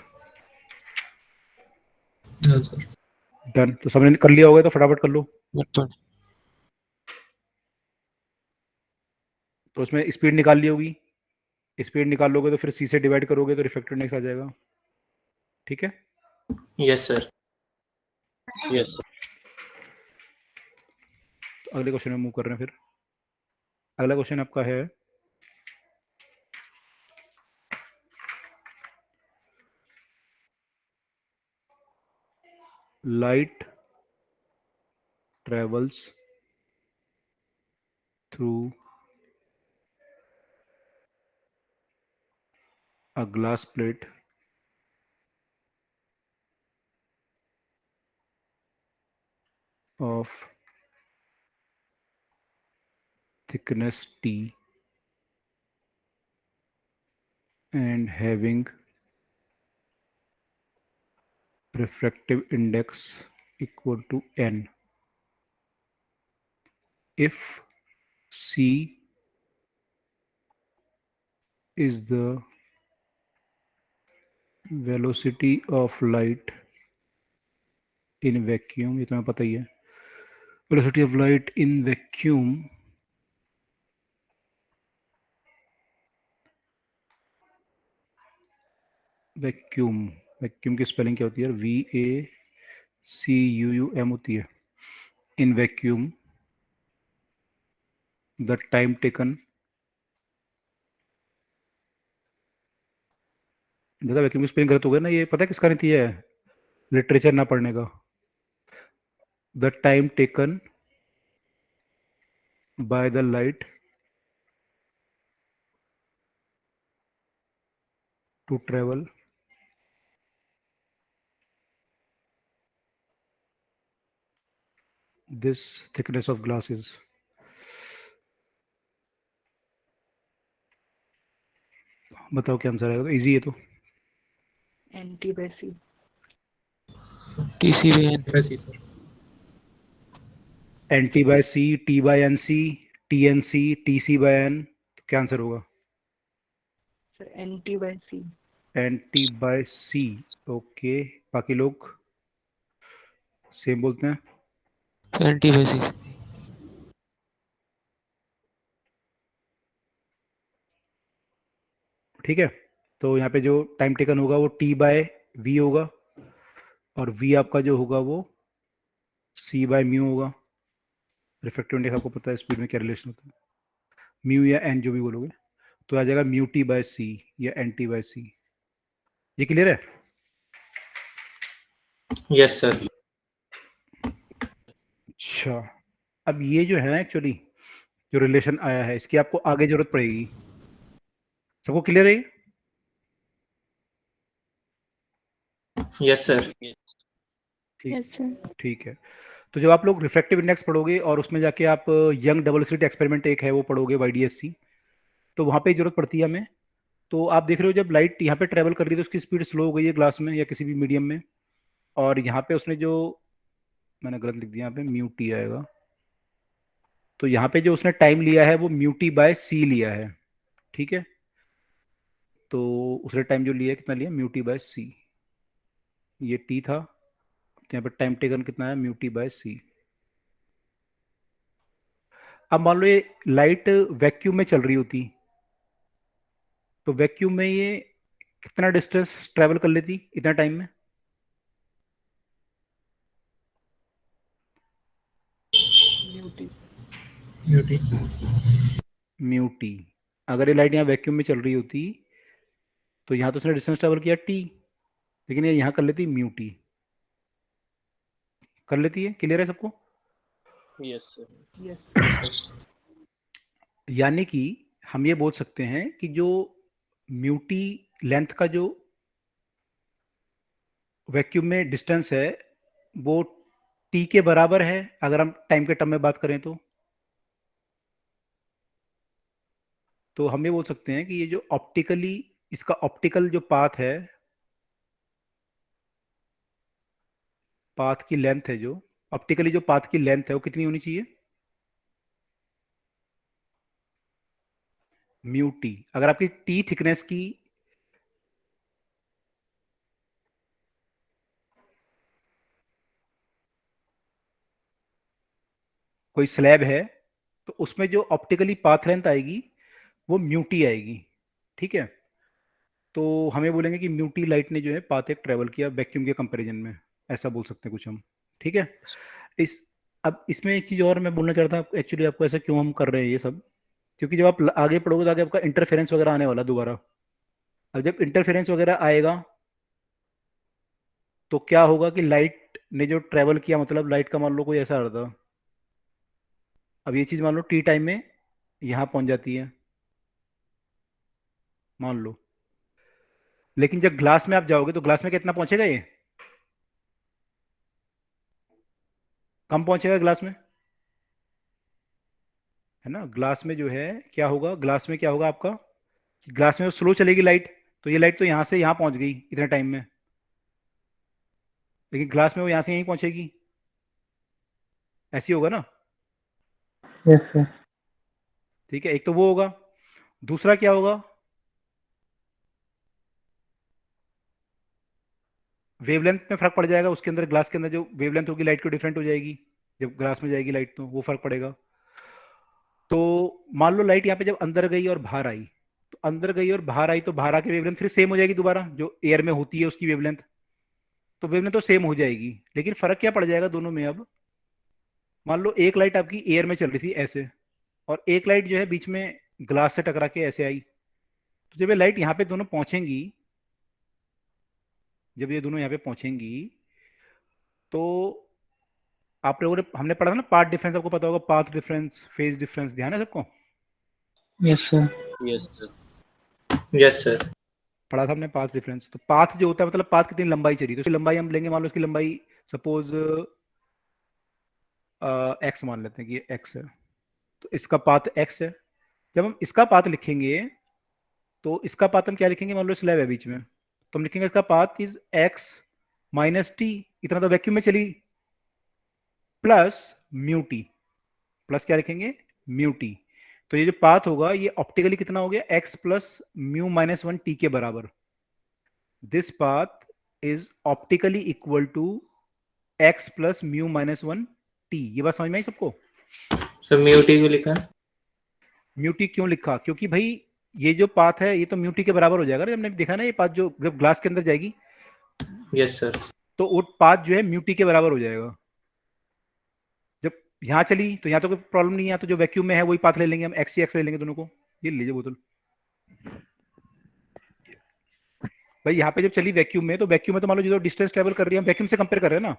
हाँ सर। डन, तो सबने कर लिया होगा तो फटाफट कर लो। 1. तो उसमें स्पीड निकाल ली होगी, स्पीड निकाल लोगे तो फिर सी से डिवाइड करोगे तो रिफ्रैक्टिव इंडेक्स आ जाएगा। ठीक है, यस सर। यस तो अगले क्वेश्चन में मूव कर रहे हैं। फिर अगला क्वेश्चन आपका है light travels through a glass plate of thickness T and having refractive index equal to n if C is the velocity of light in vacuum, ये तुम्हें पता ही है, velocity of light in vacuum vacuum, vacuum की spelling क्या होती है? VACUUM होती है। In vacuum the time taken, देखा वैक्यूम की स्पेलिंग गलत हो गया ना, ये पता है किसका नीति है? लिटरेचर ना पढ़ने का। The time taken by the light to travel this thickness of glasses. बताओ क्या आंसर आएगा? तो इजी है तो। NT by C. TC by N. वैसे ही sir. NT by C, T by NC, TNC, TC by N, तो क्या answer होगा? Sir, NT by C. NT by C, okay. बाकी लोग सेम बोलते हैं। NT by C. ठीक है, तो यहाँ पे जो टाइम टेकन होगा वो T by V होगा, और V आपका जो होगा वो C by म्यू होगा। रिफ्रैक्टिव इंडेक्स आपको पता है स्पीड में क्या रिलेशन होता है, म्यू या एन जो भी बोलोगे, तो आ जाएगा म्यू टी बाय सी या एन टी बाय सी। ये क्लियर है? Yes sir. अच्छा, अब ये जो है एक्चुअली जो रिलेशन आया है इसकी आपको आगे जरूरत पड़ेगी। सबको क्लियर है? Yes sir. ठीक है, तो जब आप लोग रिफ्रैक्टिव इंडेक्स पढ़ोगे और उसमें जाके आप यंग डबल स्लिट एक्सपेरिमेंट एक है वो पढ़ोगे YDSC, तो वहाँ पे जरूरत पड़ती है हमें। तो आप देख रहे हो जब लाइट यहाँ पे ट्रेवल कर रही है तो उसकी स्पीड स्लो हो गई है ग्लास में या किसी भी मीडियम में, और यहाँ पे उसने जो, मैंने गलत लिख दिया यहाँ पे, म्यू टी आएगा, तो यहाँ पे जो उसने टाइम लिया है वो म्यू टी बाय सी लिया है। ठीक है, तो उसने टाइम जो लिया है कितना लिया? म्यू टी बाय सी, ये टी था, तो यहाँ पे टाइम टेकन कितना है? म्यू टी बाय सी। अब मान लो ये लाइट वैक्यूम में चल रही होती, तो वैक्यूम में ये कितना डिस्टेंस ट्रेवल कर लेती इतना टाइम में? म्यूटी। Mu t. अगर ये लाइट यहाँ वैक्यूम में चल रही होती तो यहाँ तो उसने डिस्टेंस ट्रेवल किया टी, लेकिन ये यहाँ कर लेती म्यू टी। कर लेती है? क्लियर है सबको? Yes sir. Yes. यानी कि हम ये बोल सकते हैं कि जो म्यू टी लेंथ का जो वैक्यूम में डिस्टेंस है वो टी के बराबर है अगर हम टाइम के टर्म में बात करें तो हम ये बोल सकते हैं कि ये जो ऑप्टिकली इसका ऑप्टिकल जो पाथ है, पाथ की लेंथ है, जो ऑप्टिकली जो पाथ की लेंथ है वो कितनी होनी चाहिए? Mu t. अगर आपकी टी थिकनेस की कोई स्लैब है तो उसमें जो ऑप्टिकली पाथ लेंथ आएगी वो म्यू टी आएगी। ठीक है, तो हमें बोलेंगे कि म्यू टी लाइट ने जो है पाथ एक ट्रेवल किया वैक्यूम के कंपैरिजन में, ऐसा बोल सकते हैं कुछ हम। ठीक है, अब इसमें एक चीज़ और मैं बोलना चाहता हूँ एक्चुअली आपको, ऐसा क्यों हम कर रहे हैं ये सब, क्योंकि जब आप आगे पढ़ोगे तो आगे आपका इंटरफेरेंस वगैरह आने वाला दोबारा। अब जब इंटरफेरेंस वगैरह आएगा तो क्या होगा कि लाइट ने जो ट्रेवल किया, मतलब लाइट का मान लो कोई ऐसा था, अब ये चीज़ मान लो टी टाइम में यहाँ पहुँच जाती है मान लो, लेकिन जब ग्लास में आप जाओगे तो ग्लास में कितना पहुंचेगा? ये कम पहुंचेगा ग्लास में, है ना? ग्लास में जो है क्या होगा, ग्लास में क्या होगा आपका, ग्लास में स्लो चलेगी लाइट, तो ये लाइट तो यहाँ से यहाँ पहुंच गई इतने टाइम में, लेकिन ग्लास में वो यहाँ से यहीं पहुंचेगी, ऐसी होगा ना? Yes sir. ठीक है, एक तो वो होगा। दूसरा क्या होगा, वेवलेंथ में फर्क पड़ जाएगा, उसके अंदर ग्लास के अंदर जो वेवलेंथ होगी लाइट की डिफरेंट हो जाएगी, जब ग्लास में जाएगी लाइट तो वो फर्क पड़ेगा। तो मान लो लाइट यहाँ पे जब अंदर गई और बाहर आई, तो अंदर गई और बाहर आई, तो बाहर आके वेवलेंथ फिर सेम हो जाएगी दोबारा, जो एयर में होती है उसकी वेवलेंथ, तो वेवलेंथ तो सेम हो जाएगी। लेकिन फर्क क्या पड़ जाएगा दोनों में अब, मान लो एक लाइट आपकी एयर में चल रही थी ऐसे, और एक लाइट जो है बीच में ग्लास से टकरा के ऐसे आई, तो जब ये लाइट यहाँ पे दोनों पहुंचेंगी, जब ये दोनों यहाँ पे पहुंचेंगी, तो आप लोगों ने, हमने पढ़ा था ना पाथ डिफरेंस, आपको पता होगा पाथ डिफरेंस, फेज डिफरेंस, ध्यान है सबको? Yes sir. Yes sir. Yes sir. पढ़ा था हमने पाथ डिफरेंस। तो पाथ जो होता है मतलब पाथ कितनी लंबाई चली, तो उसकी लंबाई हम लेंगे, मान लो इसकी लंबाई सपोज एक्स मान लेते हैं कि ये एक्स है, तो इसका पाथ एक्स है। जब हम इसका पाथ लिखेंगे, तो इसका पाथ हम क्या लिखेंगे, मान लो स्लैब है बीच में, तो हम लिखेंगे इसका path is x minus T, इतना तो वैक्यूम में चली, प्लस म्यू टी, प्लस क्या लिखेंगे, म्यू टी। तो ये जो पाथ होगा ये ऑप्टिकली कितना हो गया, x plus mu minus one t के बराबर। This path is optically equal to x plus mu minus one t. ये बात समझ में आई सबको? सर म्यूटी क्यों लिखा है? म्यूटी क्यों लिखा, क्योंकि भाई ये जो पाथ है ये तो म्यूटी के बराबर हो जाएगा ना, हमने देखा ना ये पाथ जो जब ग्लास के अंदर जाएगी, यस सर। तो वो पाथ जो है म्यूटी के बराबर हो जाएगा। जब यहाँ चली तो यहाँ तो कोई प्रॉब्लम नहीं है, तो जो वैक्यूम में है वही पाथ ले लेंगे हम, एक्स ही एक्स ले लेंगे दोनों को। ये लीजिए बोतल भाई, यहाँ पे जब चली वैक्यूम में, तो वैक्यूम में तो मान लो जो डिस्टेंस ट्रेवल कर रही है, हम वैक्यूम से कंपेयर कर रहे हैं ना,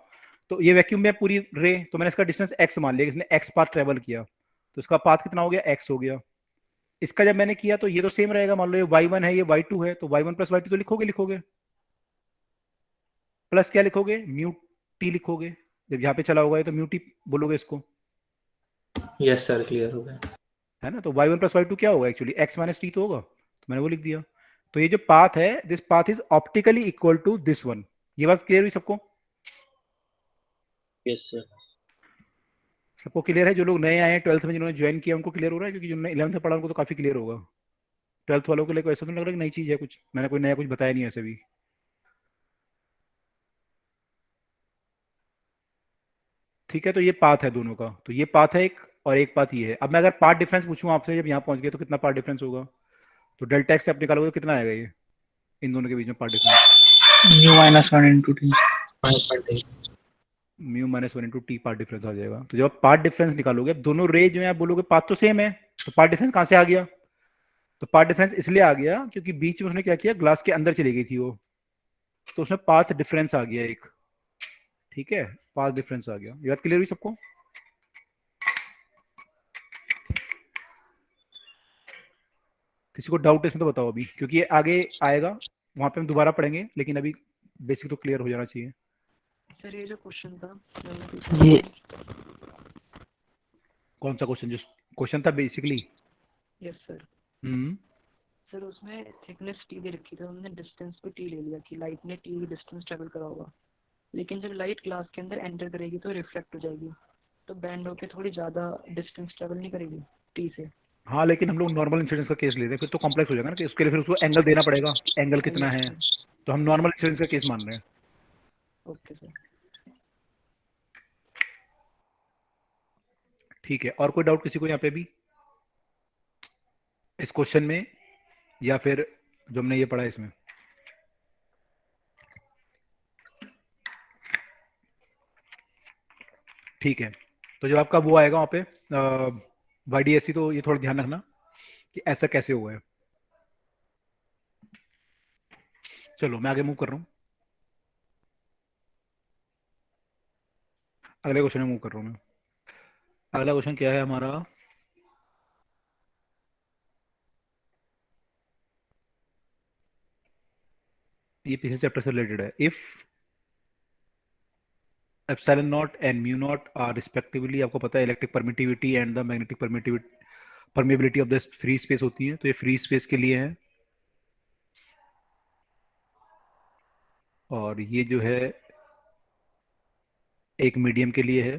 तो ये वैक्यूम में पूरी रे, तो मैंने इसका डिस्टेंस एक्स मान लिया, इसने एक्स पाथ ट्रेवल किया, तो इसका पाथ कितना हो गया, एक्स हो गया। इसका जब मैंने किया तो ये तो सेम रहेगा, मान लो ये y1 है, ये y2 है, तो y1 प्लस y2 तो लिखोगे, प्लस क्या लिखोगे, म्यू टी लिखोगे। जब यहाँ पे चला होगा ये तो म्यू टी बोलोगे इसको, यस सर, क्लियर हो गया। है ना? तो y1 प्लस y2 क्या होगा एक्चुअली, x माइनस टी तो होगा, तो मैंने वो लिख दिया। तो ये जो पाथ है, this path is optically equal to this one. ये बात क्लियर हुई सबको? Yes sir. सबको क्लियर है? जो लोग नए आए हैं 12th में, जिन्होंने ज्वाइन किया, उनको क्लियर हो रहा है? क्योंकि जिन्होंने 11th में पढ़ा उनको तो काफी क्लियर होगा। 12th वालों के लिए कोई ऐसा तो नहीं लग रहा कि नई चीज है कुछ, मैंने कोई नया कुछ बताया नहीं ऐसे भी। ठीक है, तो ये पाथ है दोनों का, तो ये पाथ है एक, और एक पाथ ये है। अब मैं अगर पाथ डिफरेंस पूछूं आपसे, जब यहाँ पहुंच गए तो कितना पाथ डिफरेंस होगा, तो डेल्टा एक्स से आप निकालोगे तो कितना आएगा ये, इन दोनों के बीच में path difference? Mu minus one into T. Mu minus one into T path difference आ जाएगा। तो जब आप पाथ डिफरेंस निकालोगे, अब दोनों रे जो है आप बोलोगे पाथ तो सेम है, तो पाथ डिफरेंस कहाँ से आ गया? तो पाथ डिफरेंस इसलिए आ गया क्योंकि बीच में उसने क्या किया, ग्लास के अंदर चली गई थी वो, तो उसमें पाथ डिफरेंस आ गया एक। ठीक है, पाथ डिफरेंस आ गया। ये बात क्लियर हुई सबको? किसी को डाउट इसमें तो बताओ अभी, क्योंकि ये आगे आएगा, वहां पे हम दोबारा पढ़ेंगे, लेकिन अभी बेसिक तो क्लियर हो जाना चाहिए। सर ये जो क्वेश्चन था ये कौन सा क्वेश्चन? जो क्वेश्चन था बेसिकली, यस सर। हम्म, सर उसमें थिकनेस टी दे रखी थी, हमने डिस्टेंस पे टी ले लिया कि लाइट ने टी डिस्टेंस ट्रेवल करा होगा, लेकिन जब लाइट ग्लास के अंदर एंटर करेगी तो रिफ्लेक्ट हो जाएगी, तो बैंड होके थोड़ी ज़्यादा डिस्टेंस ट्रेवल नहीं करेगी टी से। हाँ, लेकिन हम लोग नॉर्मल इंसिडेंस का केस ले रहे हैं, फिर तो कॉम्प्लेक्स हो जाएगा ना, कि उसके लिए फिर उसको एंगल देना पड़ेगा, एंगल कितना है, तो हम नॉर्मल इंसिडेंस का केस मान रहे हैं। Okay sir. ठीक है, और कोई डाउट किसी को यहाँ पे भी इस क्वेश्चन में, या फिर जो हमने ये पढ़ा है इसमें? ठीक है, तो जब आपका वो आएगा वहाँ पे YDSC, तो ये थोड़ा ध्यान रखना कि ऐसा कैसे हुआ है। चलो मैं आगे मूव कर रहा हूँ, अगले क्वेश्चन में मूव कर रहा हूँ मैं। अगला क्वेश्चन क्या है हमारा? ये पिछले चैप्टर से रिलेटेड है। If epsilon naught and mu naught are respectively, आपको पता है electric permittivity and the magnetic permeability of the free space होती है, तो ये फ्री स्पेस के लिए है, और ये जो है एक मीडियम के लिए है।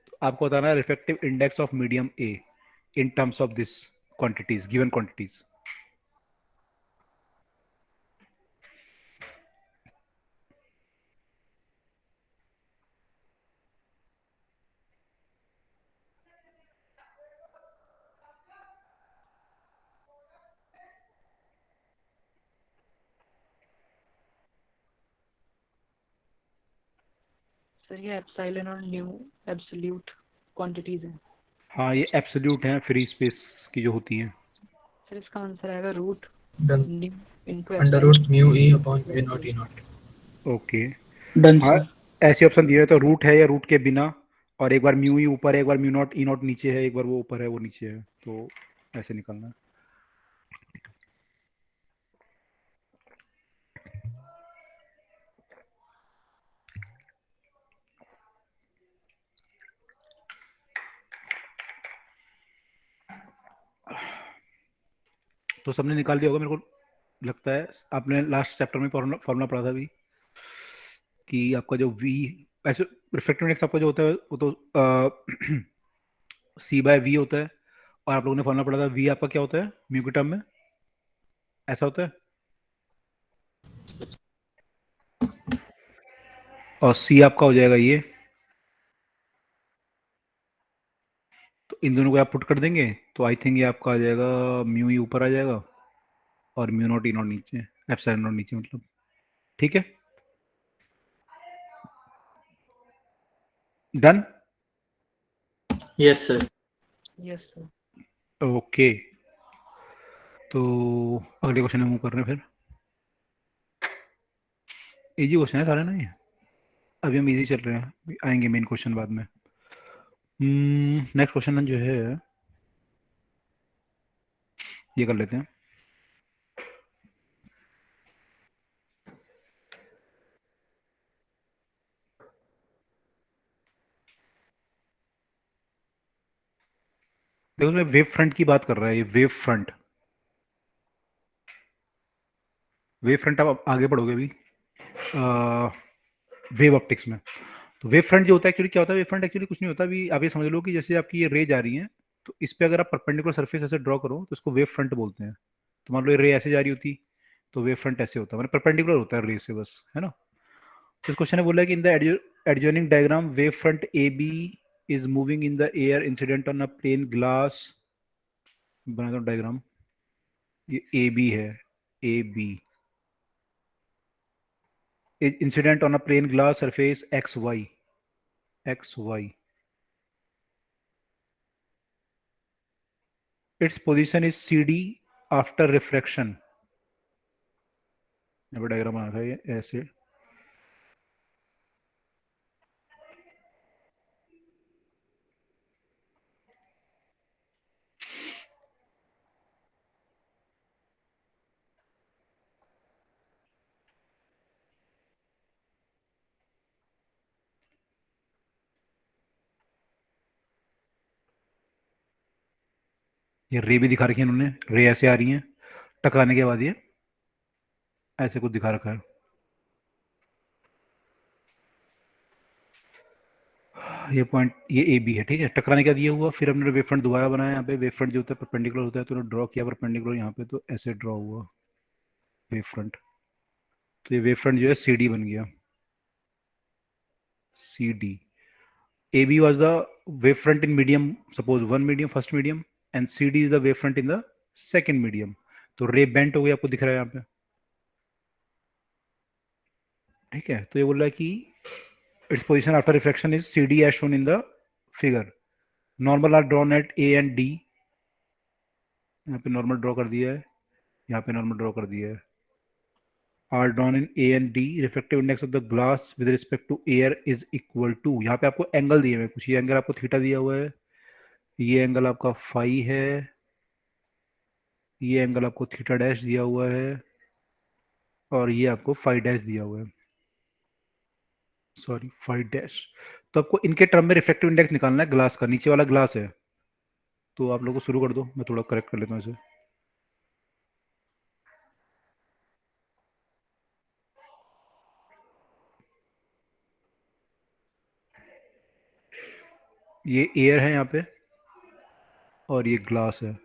तो आपको बताना है refractive index of medium A in terms of this quantities, given quantities. Sir ये एप्सिलॉन और न्यू एब्सोल्यूट क्वांटिटीज हैं। हाँ ये एब्सोल्यूट है फ्री स्पेस की जो होती हैं। सर इसका आंसर आएगा root done mu into under epsilon. Root mu e upon a naught e naught. Okay done हाँ सर। ऐसे ऑप्शन दिए हुए तो रूट है या रूट के बिना, और एक बार म्यू ही ऊपर है, एक बार म्यू नॉट ई नॉट नीचे है, एक बार वो ऊपर है वो नीचे है, तो ऐसे निकलना है। तो सबने निकाल दिया होगा मेरे को लगता है। आपने लास्ट चैप्टर में फॉर्मूला पढ़ा था अभी कि आपका जो वी ऐसे रिफ्लेक्टिव इंडेक्स आपका जो होता है वो तो सी बाय वी होता है, और आप लोगों ने फॉर्मूला पढ़ा था वी आपका क्या होता है म्यू के टर्म में, ऐसा होता है, और सी आपका हो जाएगा ये। तो इन दोनों को आप पुट कर देंगे तो आई थिंक ये आपका आ जाएगा म्यू ही ऊपर आ जाएगा और म्यू नॉट ई नॉट नीचे, एप्सिलॉन नॉट नीचे, मतलब ठीक है। Done. Yes sir. Yes sir. Okay तो अगले क्वेश्चन में मूव कर रहे हैं। फिर इजी क्वेश्चन है सारे ना ये, अभी हम इजी चल रहे हैं, आएंगे मेन क्वेश्चन बाद में। नेक्स्ट क्वेश्चन जो है ये कर लेते हैं। देखो मैं वेव फ्रंट की बात कर रहा है, ये वेव फ्रंट, वेव फ्रंट आप आगे पढ़ोगे अभी वेव ऑप्टिक्स में। तो वेव फ्रंट जो होता है एक्चुअली क्या होता है, वेव फ्रंट एक्चुअली कुछ नहीं होता। अभी आप ये समझ लो कि जैसे आपकी ये रे जा रही है, तो इस पे अगर आप परपेंडिकुलर सरफेस ऐसे ड्रॉ करो तो इसको वेव फ्रंट बोलते हैं। तो मान लो ये रे ऐसे जा रही होती तो वेव फ्रंट ऐसे होता है, मतलब परपेंडिकुलर होता है रे से बस, है ना। तो इस क्वेश्चन ने बोला है कि in the adjoining diagram wave front A B is moving in the air incident on a plane glass. बना दो डायग्राम, ये ए बी है, A B incident on a plane glass surface X Y, X Y. its position is CD after refraction। यहाँ पर diagram बना रखा है ये ऐसे। ये रे भी दिखा रखी है इन्होंने, रे ऐसे आ रही हैं टकराने के बाद, ये ऐसे कुछ दिखा रखा है। ये पॉइंट ये ए बी है, ठीक है। टकराने का दिया हुआ, फिर हमने वेव फ्रंट दोबारा बनाया। यहाँ पे वेव फ्रंट जो होता है परपेंडिकुलर होता है, तो ड्रॉ किया परपेंडिकुलर यहाँ पे, तो ऐसे ड्रॉ हुआ वेव फ्रंट। तो ये वेव फ्रंट जो है सी डी बन गया, C D. A B was the wave front in medium, suppose one medium, first medium, and C D is the wave front in the second medium. तो ray bent हो गया, आपको दिख रहा है यहाँ पे, ठीक है। तो ये बोल रहा है कि its position after refraction is CD as shown in the figure। normal are drawn at A and D। यहाँ पे नॉर्मल ड्रॉ कर दिया है, यहाँ पे नॉर्मल ड्रॉ कर दिया है। are drawn in A and D। refractive index of the glass with respect to air is equal to। यहाँ पे आपको एंगल दिए हुए कुछ, ये एंगल आपको थीटा दिया हुआ है, ये एंगल आपका फाई है, ये एंगल आपको थीटा डैश दिया हुआ है, और ये आपको फाई डैश दिया हुआ है, सॉरी फाई डैश। तो आपको इनके टर्म में रिफ्लेक्टिव इंडेक्स निकालना है ग्लास का, नीचे वाला ग्लास है। तो आप लोगों को शुरू कर दो, मैं थोड़ा करेक्ट कर लेता हूँ इसे। ये एयर है यहाँ पे और ये ग्लास है।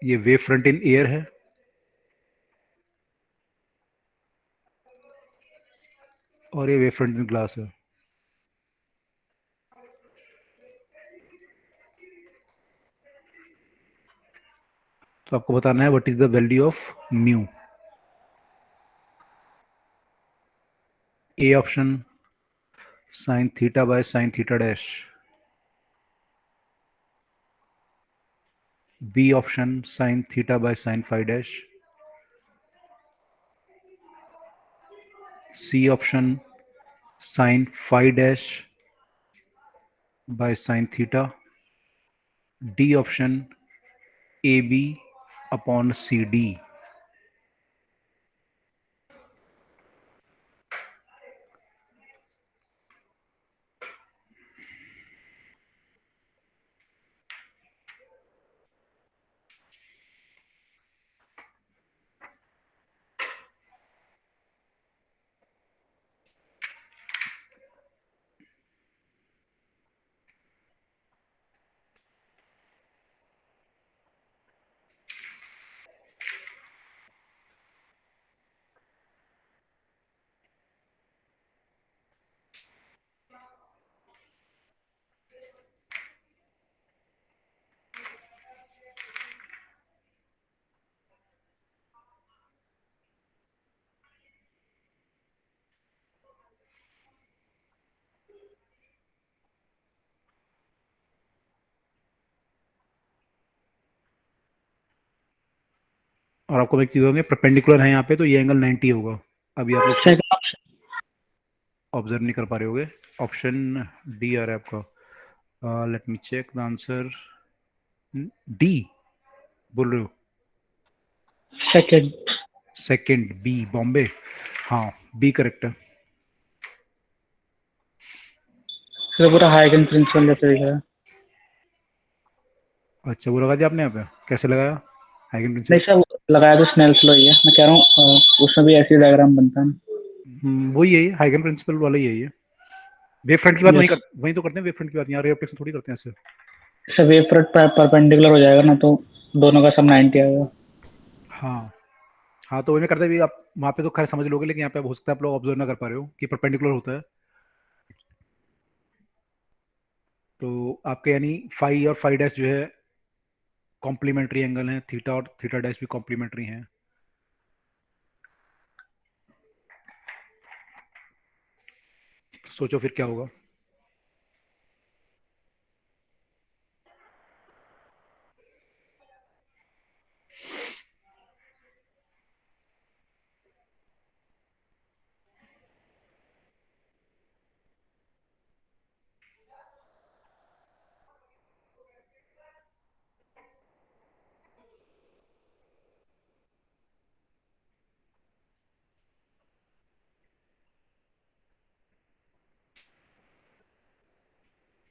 ये वेव फ्रंट इन एयर है, और ये वेव फ्रंट इन ग्लास है। तो आपको बताना है what is the value of mu. A option sine theta by sine theta dash, B option sine theta by sine phi dash, C option sine phi dash by sine theta, D option A B upon C D. और आपको एक चीज होगी, perpendicular है यहाँ पे, तो ये एंगल 90 होगा। अभी आप लोग सेकंड ऑप्शन ऑब्जर्व नहीं कर पा रहे होगे। ऑप्शन डी आ रहा है आपका। Let me check the answer. D बोल रहे हो? सेकंड। Second, B Bombay. हाँ, बी करेक्ट है। सर पूरा हाइगन प्रिंसिपल जैसे दिख रहा है। अच्छा, वो लगा दिया आपने यहाँ पे? कैसे लगाया हाइगन नहीं प्रिंसिपल? सर, लगाया तो स्नेल्स लॉ ही है, मैं कह रहा हूँ उसमें भी ऐसी डायग्राम बनता है ना। वही है, हाइगन प्रिंसिपल वाला ही है ये। वेव फ्रंट की बात Yes. वहीं तो करते हैं। वेव फ्रंट की बात यहाँ रे ऑप्टिक्स थोड़ी करते हैं ऐसे। सर वेव फ्रंट परपेंडिकुलर हो जाएगा ना, तो दोनों का सब 90 आएगा। हाँ हाँ, तो वही में करते भी आप वहाँ पे तो खैर समझ लोगे, लेकिन यहाँ पे हो सकता है आप लोग ऑब्जर्व ना कर पा रहे हो कि परपेंडिकुलर होता है। तो आपके यानी फाई और फाई डैश जो है कॉम्प्लीमेंट्री एंगल हैं, थीटा और थीटा डैश भी कॉम्प्लीमेंट्री हैं। सोचो फिर क्या होगा।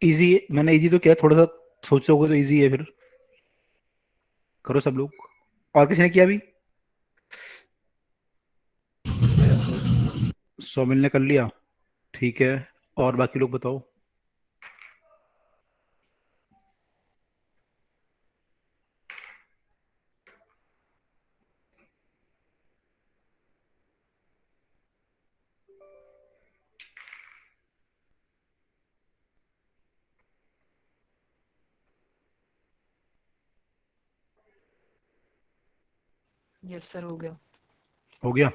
इजी, मैंने इजी तो किया, थोड़ा सा सोचोगे तो इजी है। फिर करो सब लोग। और किसी ने किया भी? सोमिल ने कर लिया, ठीक है। और बाकी लोग बताओ। यस सर, हो गया। हो गया?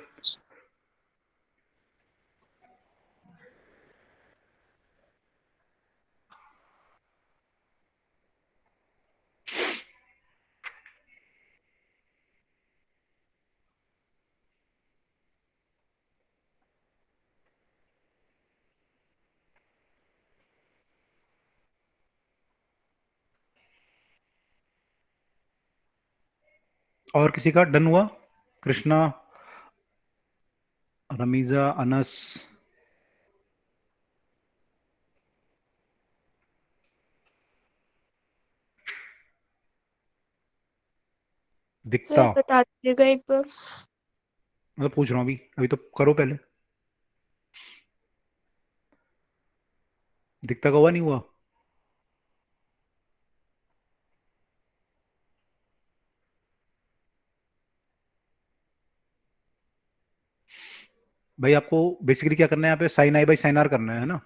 और किसी का डन हुआ? कृष्णा, रमीजा, अनस, दिक्ता। बता दीजिएगा एक बार। मैं तो पूछ रहा हूँ अभी, अभी तो करो पहले। दिक्ता का हुआ नहीं हुआ? भाई आपको बेसिकली क्या करना है यहाँ पे, sine I by sine r करना है ना,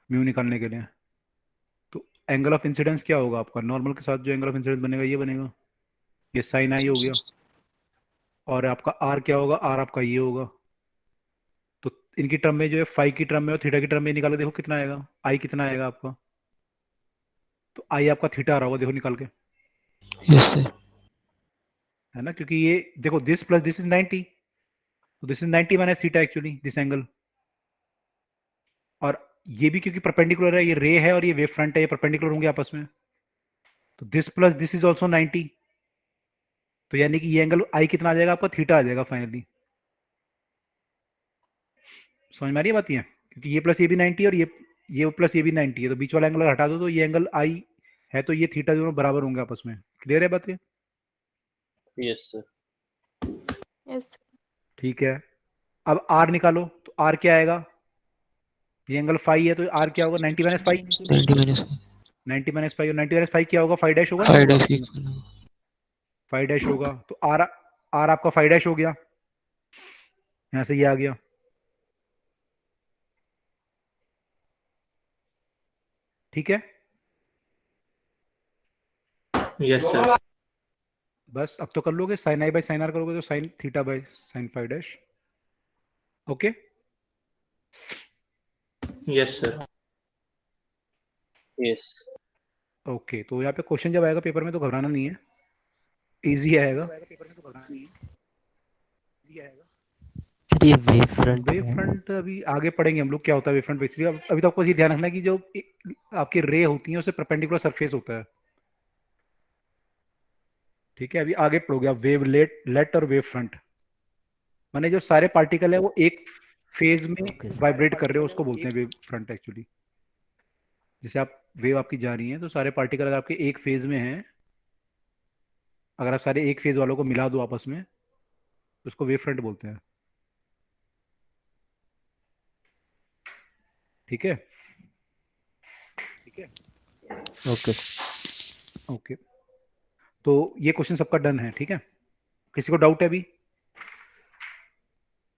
म्यू निकालने के लिए। तो एंगल ऑफ इंसिडेंस क्या होगा आपका? नॉर्मल के साथ जो एंगल ऑफ इंसिडेंस बनेगा ये बनेगा, ये साइन आई हो गया। और आपका आर क्या होगा? आर आपका ये होगा। तो इनकी टर्म में जो है फाई की टर्म में और थीटा की टर्म में निकालो, देखो कितना आएगा, आई कितना आएगा आपका, तो आई आपका थीटा आ रहा होगा, देखो निकाल के, यस सर। है ना, क्योंकि ये देखो दिस प्लस दिस इज 90, तो this is 90 minus theta actually this angle, और ये भी क्योंकि परपेंडिकुलर है, ये रे है और ये वेव फ्रंट है, ये परपेंडिकुलर होंगे आपस में, तो this plus this is also 90, तो यानी कि ये एंगल आई कितना आ जाएगा आपका, थीटा आ जाएगा फाइनली। समझ में आ रही है बात ये, क्योंकि ये प्लस ये भी 90 और ये प्लस ये भी 90 है, तो बीच वाला एंगल हटा दो तो ये एंगल आई है, तो ये थीटा दोनों बराबर होंगे आपस में। क्लियर है बात ये? Yes sir. यस। ठीक है, अब आर निकालो, तो आर क्या आएगा, ये एंगल फाई है तो आर क्या होगा, 90 minus five, 90 minus 90 minus five, और 90 माइनस फाइव क्या होगा, फाइव डैश होगा, 5 डैश की इक्वल होगा। फाइव डैश होगा, तो आर आर आपका फाइव डैश हो गया, यहां से ये आ गया, ठीक है। Yes sir. बस अब तो कर लोगे, sine I by sine r करोगे तो sine theta by sine five dash, okay. Yes sir. Yes. Okay, तो यहाँ पे क्वेश्चन जब आएगा पेपर में तो घबराना नहीं है, इजी आएगा। सर ये वेव फ्रंट वेव फ्रंट अभी आगे पढ़ेंगे हम लोग क्या होता है वेव फ्रंट बेसिकली, अभी तो आपको ये ध्यान रखना है कि जो आपकी रे होती है उसे परपेंडिकुलर सरफेस होता है, ठीक है। अभी आगे पढ़ोगे आप वेव लेट और वेव फ्रंट, माने जो सारे पार्टिकल है वो एक फेज में वाइब्रेट कर रहे हो उसको बोलते हैं वेव फ्रंट एक्चुअली। जैसे आप वेव आपकी जा रही है तो सारे पार्टिकल अगर आपके एक फेज में हैं, अगर आप सारे एक फेज वालों को मिला दो आपस में तो उसको वेव फ्रंट बोलते हैं, ठीक है। ओके। ओके, तो ये क्वेश्चन सबका डन है, ठीक है। किसी को डाउट है अभी?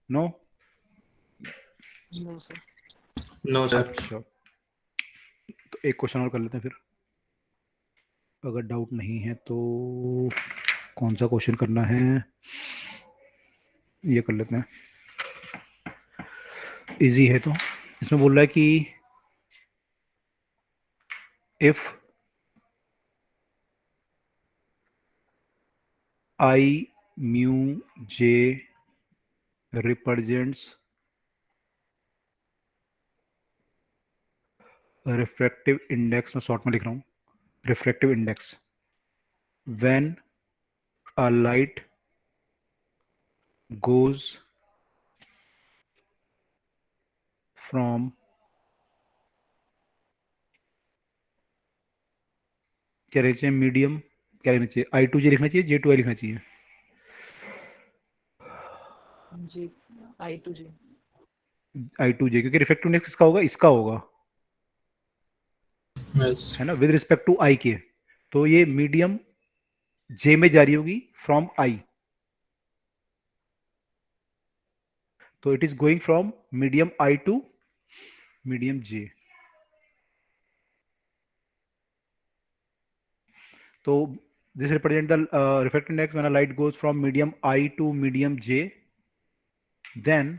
No? No sir. No sir. अच्छा, तो एक क्वेश्चन और कर लेते हैं फिर, अगर डाउट नहीं है तो कौन सा क्वेश्चन करना है, ये कर लेते हैं, इजी है। तो इसमें बोल रहा है कि if I mu J represents refractive index, मैं शॉर्ट में लिख रहा हूँ, refractive index when a light goes from, क्या रहना चाहिए, मीडियम, क्या रहना चाहिए, आई टू जे लिखना चाहिए, जे टू आई लिखना चाहिए, जी आई टू जी। आई टू जे, क्योंकि रिफ्रैक्टिव इंडेक्स किसका होगा, इसका होगा, यस। है ना, विद रिस्पेक्ट टू आई के, तो ये मीडियम जे में जारी होगी फ्रॉम आई, तो it is going from medium I to medium J, तो this represent the refractive index when a light goes from medium I to medium J, then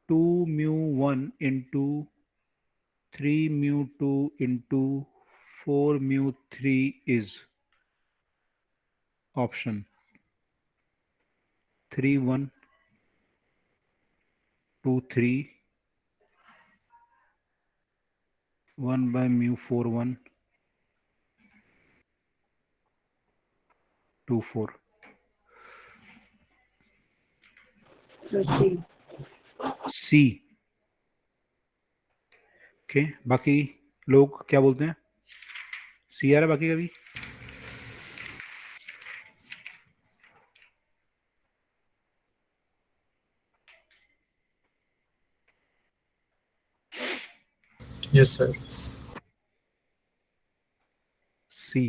2 mu 1 into 3 mu 2 into 4 mu 3 is option 3 1 2 3 1 by mu 4 1 2 4। C, okay, बाकी लोग क्या बोलते हैं, सी आ रहा है बाकी का भी? Yes sir. सी,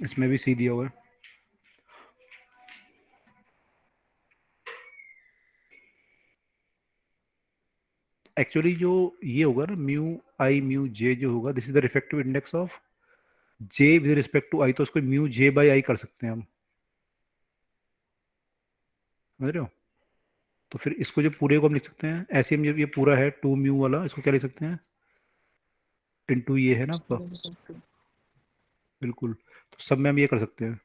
इसमें भी सी दिया हुआ है। एक्चुअली जो ये होगा ना म्यू आई म्यू जे जो होगा, this is the refractive index of J with respect to I, तो उसको म्यू जे बाई आई कर सकते हैं हम, समझ रहे हो? तो फिर इसको जो पूरे को हम लिख सकते हैं ऐसे, हम जब ये पूरा है 2 म्यू वाला, इसको क्या लिख सकते हैं इनटू ये है ना आपका, बिल्कुल। तो सब में हम ये कर सकते हैं,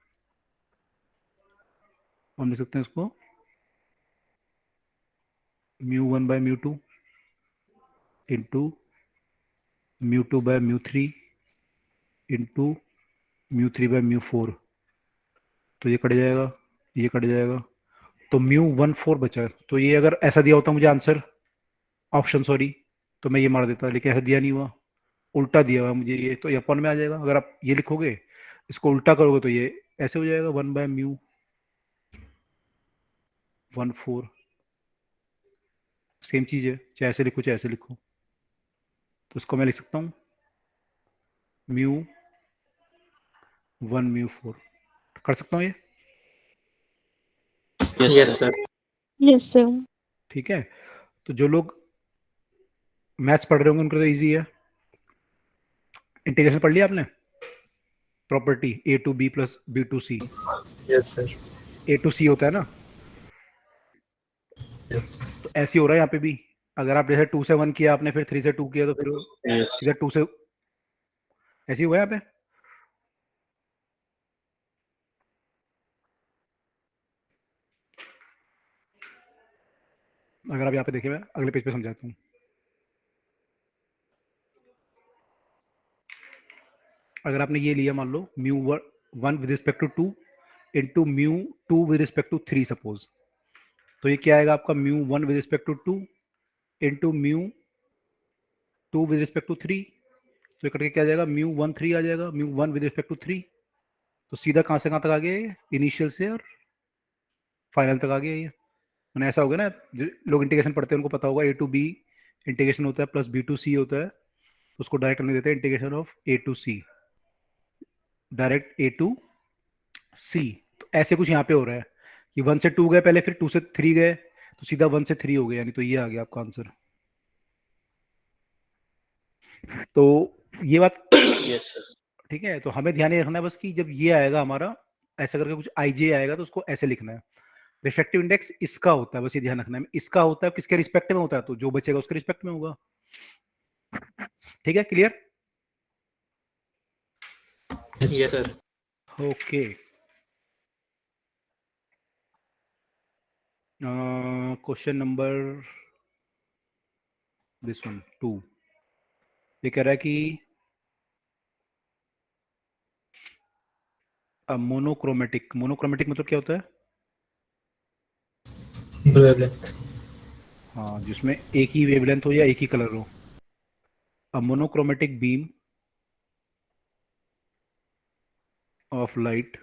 हम लिख सकते हैं इसको mu 1 by mu 2 into mu 2 by mu 3 into mu 3 by mu 4, तो ये कट जाएगा, ये कट जाएगा, तो म्यू 1 4 बचा है। तो ये अगर ऐसा दिया होता मुझे आंसर, ऑप्शन सॉरी, तो मैं ये मार देता, लेकिन ऐसा दिया नहीं हुआ, उल्टा दिया हुआ मुझे ये, तो ये अपन में आ जाएगा। अगर आप ये लिखोगे, इसको उल्टा करोगे तो ये ऐसे हो जाएगा 1 बाय म्यू 1 4, सेम चीज है, चाहे ऐसे लिखो चाहे ऐसे लिखो। तो इसको मैं लिख सकता हूँ म्यू 1 म्यू 4, कर सकता हूँ ये, यस सर। Yes sir. ठीक है। तो जो लोग मैथ्स पढ़ रहे होंगे उनको तो इजी है। इंटीग्रेशन पढ़ लिया आपने, property A to B plus B to C, yes sir. A to C होता है ना, यस। तो ऐसे ही हो रहा है यहाँ पे भी। अगर आप जैसे 2 से 1 किया आपने, फिर 3 से 2 किया, तो फिर यस सीधा 2 से, ऐसे ही हुआ है यहाँ पे। अगर आप यहाँ पे देखिए, मैं अगले पेज पे समझाता हूँ। अगर आपने ये लिया, मान लो mu 1 with respect to 2 into mu 2 with respect to 3 suppose, तो ये क्या आएगा आपका mu 1 with respect to 2 into mu 2 with respect to 3, तो ये करके क्या आ जाएगा म्यू 1 3 आ जाएगा, म्यू 1 विद रिस्पेक्ट टू 3। तो सीधा कहाँ से कहाँ तक आ गया ये, इनिशियल से और फाइनल तक आ गया ये। मैंने ऐसा हो गया ना, जो लोग इंटीग्रेशन पढ़ते हैं उनको पता होगा, ए टू बी इंटीग्रेशन होता है प्लस बी टू सी होता है, तो उसको डायरेक्ट करने देते हैं integration of A to C, direct A to C. तो ऐसे कुछ यहाँ पे हो रहा है कि 1 से 2 गए पहले, फिर 2 से 3 गए, तो सीधा 1 से 3 हो गया, यानी तो ये आ गया आपका आंसर। तो ये बात यस सर। ठीक है। तो हमें ध्यान ये रखना है बस कि जब ये आएगा हमारा ऐसा करके कुछ आई जे आएगा, तो उसको ऐसे लिखना है। रिफ्रैक्टिव इंडेक्स इसका होता है, बस ये ध्यान रखना है, इसका होता है, किसके रिस्पेक्ट में होता है, तो जो बचेगा उसके रिस्पेक्ट में होगा। ठीक है, clear? Yes sir. Okay. Question number this one 2, ये कह रहा है कि मोनोक्रोमेटिक, मोनोक्रोमेटिक मतलब क्या होता है? Single wavelength. हाँ, जिसमें एक ही वेवलेंथ हो या एक ही कलर हो। A monochromatic beam of light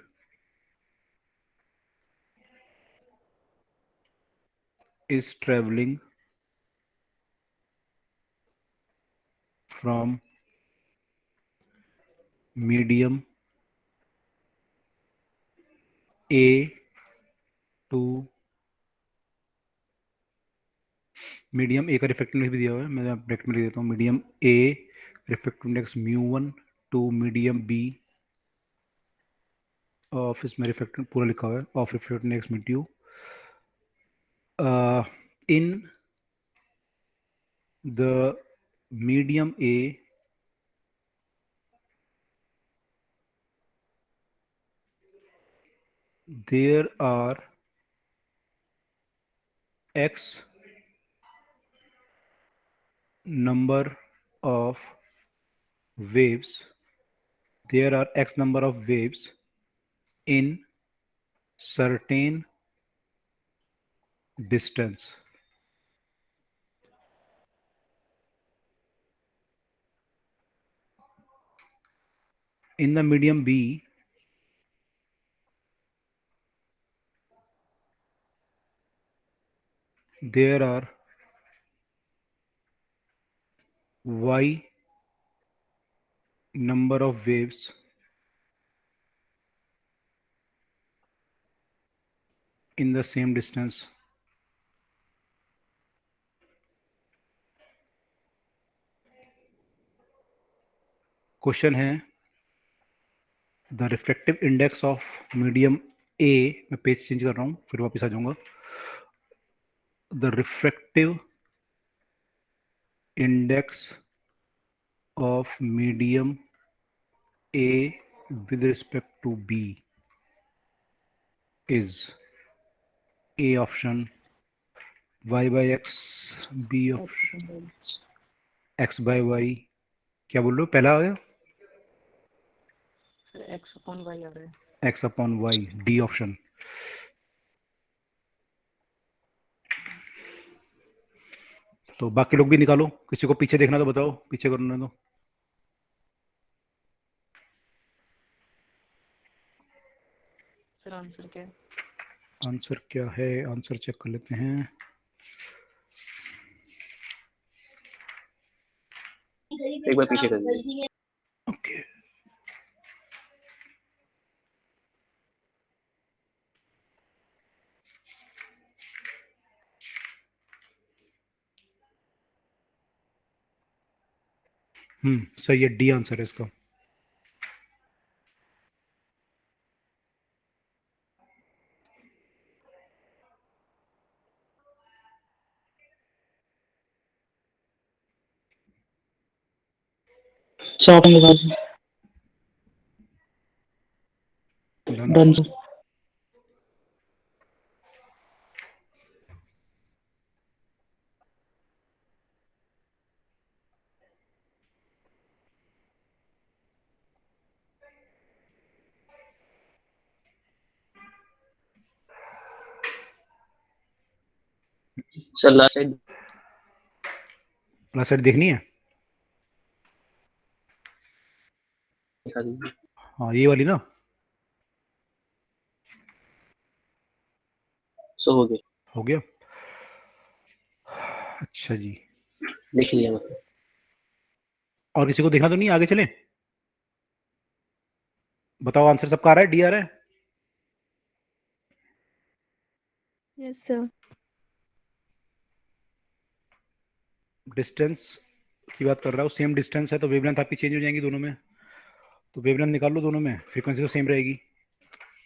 is traveling from medium A to medium A का रिफ्रैक्टिव इंडेक्स भी दिया हुआ है, मैं ब्रैकेट में लिख देता हूँ, medium A refractive index mu 1 to medium B of, इसमें रिफ्रैक्टिव पूरा लिखा हुआ है, of refractive index mu in the medium A there are x number of waves, there are x number of waves in certain distance. In the medium B, there are y number of waves in the same distance. Question है the refractive index of medium A, मैं page change कर रहा हूँ फिर वापस आ जाऊंगा। The refractive index of medium A with respect to B is A option y by x, B option x by y। क्या बोल रहे हो, पहला आ गया सर एक्स अपॉन वाई आ रहा है। x upon y, D option. तो बाकी लोग भी निकालो, किसी को पीछे देखना तो बताओ, पीछे करना तो। सर आंसर क्या है? आंसर क्या है, आंसर चेक कर लेते हैं। एक बार पीछे कर दीजिए। ओके सही है, डी आंसर है इसका। सर ऑप्शन बता दीजिए। Done। Done sir. Sir last side last side देखनी है, दिखा दीजिए। हाँ ये वाली ना। सो हो गया, हो गया, अच्छा जी। लिख लिया मतलब। और किसी को देखना तो नहीं, आगे चले। बताओ आंसर सबका आ रहा है, डी आ रहा है। Yes sir. डिस्टेंस की बात कर रहा हूँ, सेम डिस्टेंस है तो वेवलेंथ आपकी चेंज हो जाएंगी दोनों में, तो वेवलेंथ निकाल लो दोनों में, फ्रीक्वेंसी तो सेम रहेगी।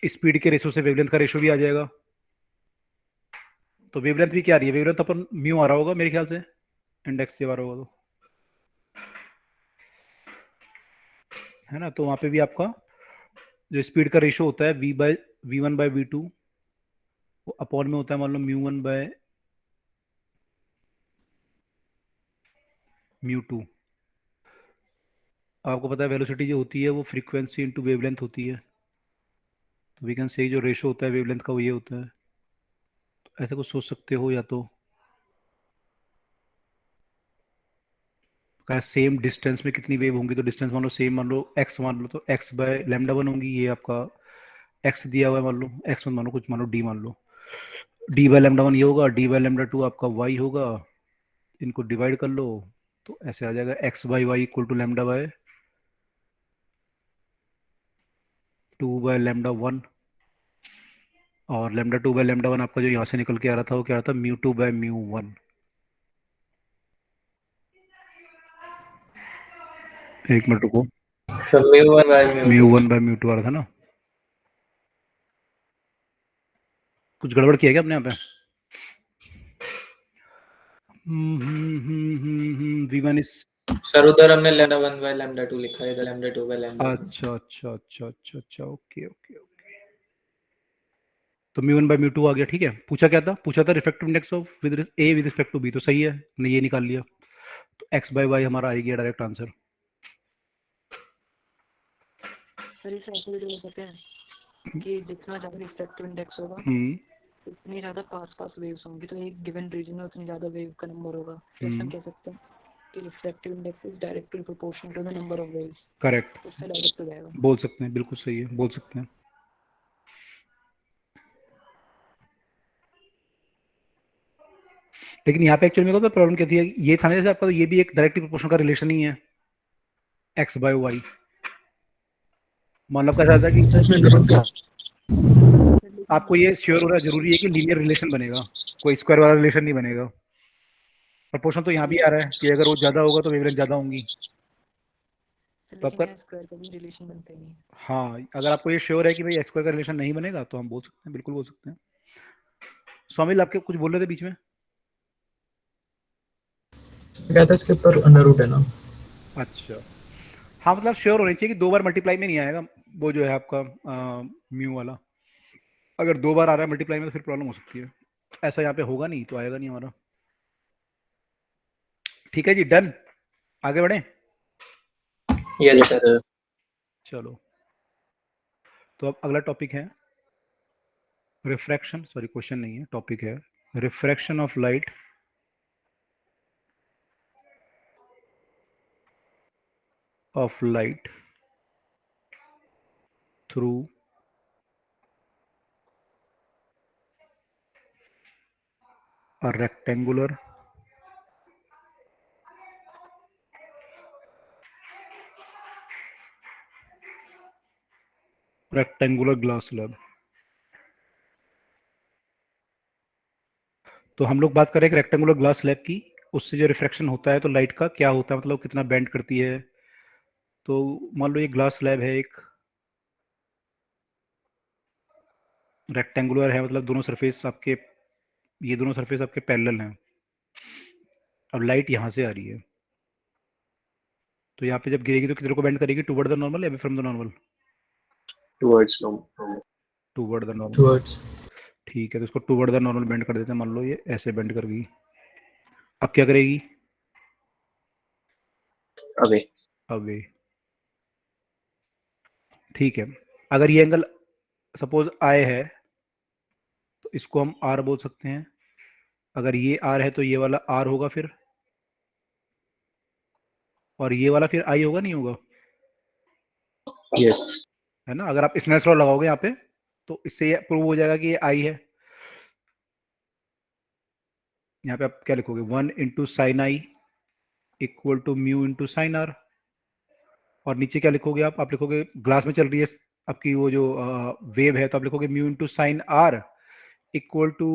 स्पीड के रेशो से वेवलेंथ का रेशो भी आ जाएगा। तो वेवलेंथ भी क्या आ रही है, वेवलेंथ अपन म्यू आ रहा होगा मेरे ख्याल से, इंडेक्स जब आ रहा होगा तो, है ना। तो वहां पे भी आपका जो स्पीड का रेशो होता है v1 बाय v2 वो अपॉन में होता है मान लो μ1 बाय μ2। आपको पता है वेलोसिटी जो होती है वो फ्रीक्वेंसी इनटू वेवलेंथ होती है, तो वी कैन से जो रेशो होता है वेवलेंथ का वो ये होता है। तो ऐसा कुछ सोच सकते हो, या तो सेम डिस्टेंस में कितनी वेव होंगी, तो डिस्टेंस मान लो सेम, मान लो x मान लो, तो x बाय लैम्डा 1 होंगी, ये आपका x दिया हुआ है मान लो, x मान लो कुछ, मान लो d मान लो, d बाय लैम्डा 1 ये होगा, d बाय लैम्डा 2 आपका y होगा, इनको डिवाइड कर लो तो ऐसे आ जाएगा x बाय y equal to lambda by 2 by lambda 1, और लैम्डा 2 बाय लैम्डा 1 आपका जो यहाँ से निकल के आ रहा था वो क्या आ रहा था, μ2 बाय μ1। एक मिनट रुको, तो μ1 बाय μ1 बाय μ2 आ रहा था ना। कुछ गड़बड़ किया क्या अपने यहाँ पे? v1 इज, सर उधर हमने लैम्डा 1 बाय लैम्डा 2 लिखा है, इधर लैम्डा 2 बाय लैम्डा 2। अच्छा अच्छा अच्छा अच्छा अच्छा, ओके ओके ओके। तो μ1 बाय μ2 आ गया, ठीक है। पूछा क्या था, पूछा था refractive index of with A with respect to B, तो सही है, हमने ये निकाल लिया। तो x बाय y हमारा आ गया डायरेक्ट आंसर। सर इसे ऐसे भी हो सकते हैं कि जितना ज़्यादा रिफ्रैक्टिव इंडेक्स होगा उतनी ज़्यादा पास वेव्स होंगी, तो एक गिवन रीजन में उतनी ज़्यादा वेव का नंबर होगा। तो हम कह सकते हैं कि refractive index is directly proportional to the number of waves. Correct, उससे डायरेक्ट हो जाएगा। बोल सकते हैं, बिल्कुल सही है, बोल सकते हैं। लेकिन यहाँ पे एक्चुअली मेरे को तो प्रॉब्लम क्या थी, ये था ना जैसे आपका, तो ये भी एक डायरेक्टली प्रोपोर्शनल का रिलेशन ही है x बाय y। मतलब कैसा था कि आपको ये श्योर होना जरूरी है कि लीनियर रिलेशन बनेगा, कोई स्क्वायर वाला रिलेशन नहीं बनेगा। प्रोपोर्शन तो यहाँ भी आ रहा है कि अगर वो ज्यादा होगा तो वेवलेंथ ज्यादा होंगी। सर तो लेकिन आपका स्क्वायर का भी रिलेशन बनता ही नहीं है। हाँ, अगर आपको ये श्योर है कि भाई स्क्वायर का रिलेशन नहीं बनेगा तो हम बोल सकते हैं, बिल्कुल बोल सकते हैं। स्वामिल आपके कुछ बोल रहे थे बीच में? कहता है इसके ऊपर अंडर रूट है ना। अच्छा, हाँ मतलब श्योर होनी चाहिए कि 2 बार मल्टीप्लाई में नहीं आएगा वो जो है आपका म्यू वाला। अगर 2 बार आ रहा है मल्टीप्लाई में तो फिर प्रॉब्लम हो सकती है। ऐसा यहाँ पे होगा नहीं तो आएगा नहीं हमारा। ठीक है जी, डन, आगे बढ़े। Yes yes sir. सर। चलो, तो अब अगला टॉपिक है रिफ्रैक्शन, सॉरी क्वेश्चन नहीं है, टॉपिक है refraction of light through a rectangular glass slab। तो हम लोग बात कर रहे हैं रेक्टेंगुलर ग्लास स्लैब की, उससे जो रिफ्रैक्शन होता है तो लाइट का क्या होता है, मतलब कितना बेंड करती है। तो मान लो ये ग्लास स्लैब है, एक रेक्टेंगुलर है, मतलब दोनों सरफेस आपके, ये दोनों सरफेस आपके पैरेलल हैं। अब लाइट यहाँ से आ रही है, तो यहाँ पे जब गिरेगी तो किधर को बेंड करेगी, टुवर्ड द नॉर्मल या from the normal? Towards normal. Toward the normal. Towards. ठीक है, तो इसको टुवर्ड द नॉर्मल बेंड कर देते हैं। मान लो ये ऐसे बेंड कर गई, अब क्या करेगी? अवे। अवे। ठीक है, अगर ये एंगल सपोज आई है तो इसको हम आर बोल सकते हैं। अगर ये आर है तो ये वाला आर होगा फिर, और ये वाला फिर आई होगा, नहीं होगा? यस। है ना, अगर आप स्नेल्स लॉ लगाओगे यहाँ पे तो इससे ये प्रूव हो जाएगा कि ये आई है। यहाँ पे आप क्या लिखोगे, 1 into sine I equal to mu into sine r. और नीचे क्या लिखोगे आप लिखोगे ग्लास में चल रही है आपकी वो जो वेव है, तो आप लिखोगे mu into sine r equal to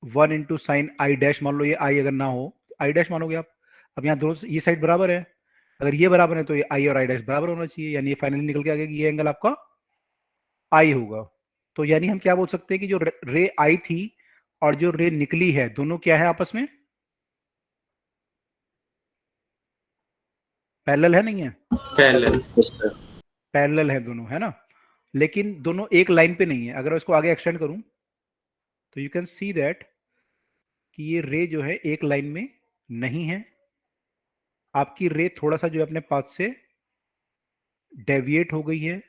1 into sine i dash. मान लो ये आई अगर ना हो आई डैश मानोगे आप। अब यहाँ दोनों ये साइड बराबर है, अगर ये बराबर है तो ये आई और आई डैश बराबर होना चाहिए, यानी ये फाइनली निकल के आ गया कि ये एंगल आपका आई होगा। तो यानी हम क्या बोल सकते हैं कि जो रे आई थी और जो रे निकली है दोनों क्या है आपस में, पैरेलल है, नहीं है? पैरेलल। Yes sir. पैरेलल है दोनों, है ना, लेकिन दोनों एक लाइन पे नहीं है। अगर मैं इसको आगे एक्सटेंड करूं तो यू कैन सी दैट कि ये रे जो है एक लाइन में नहीं है, आपकी रे थोड़ा सा जो है अपने पाथ से डेविएट हो गई है,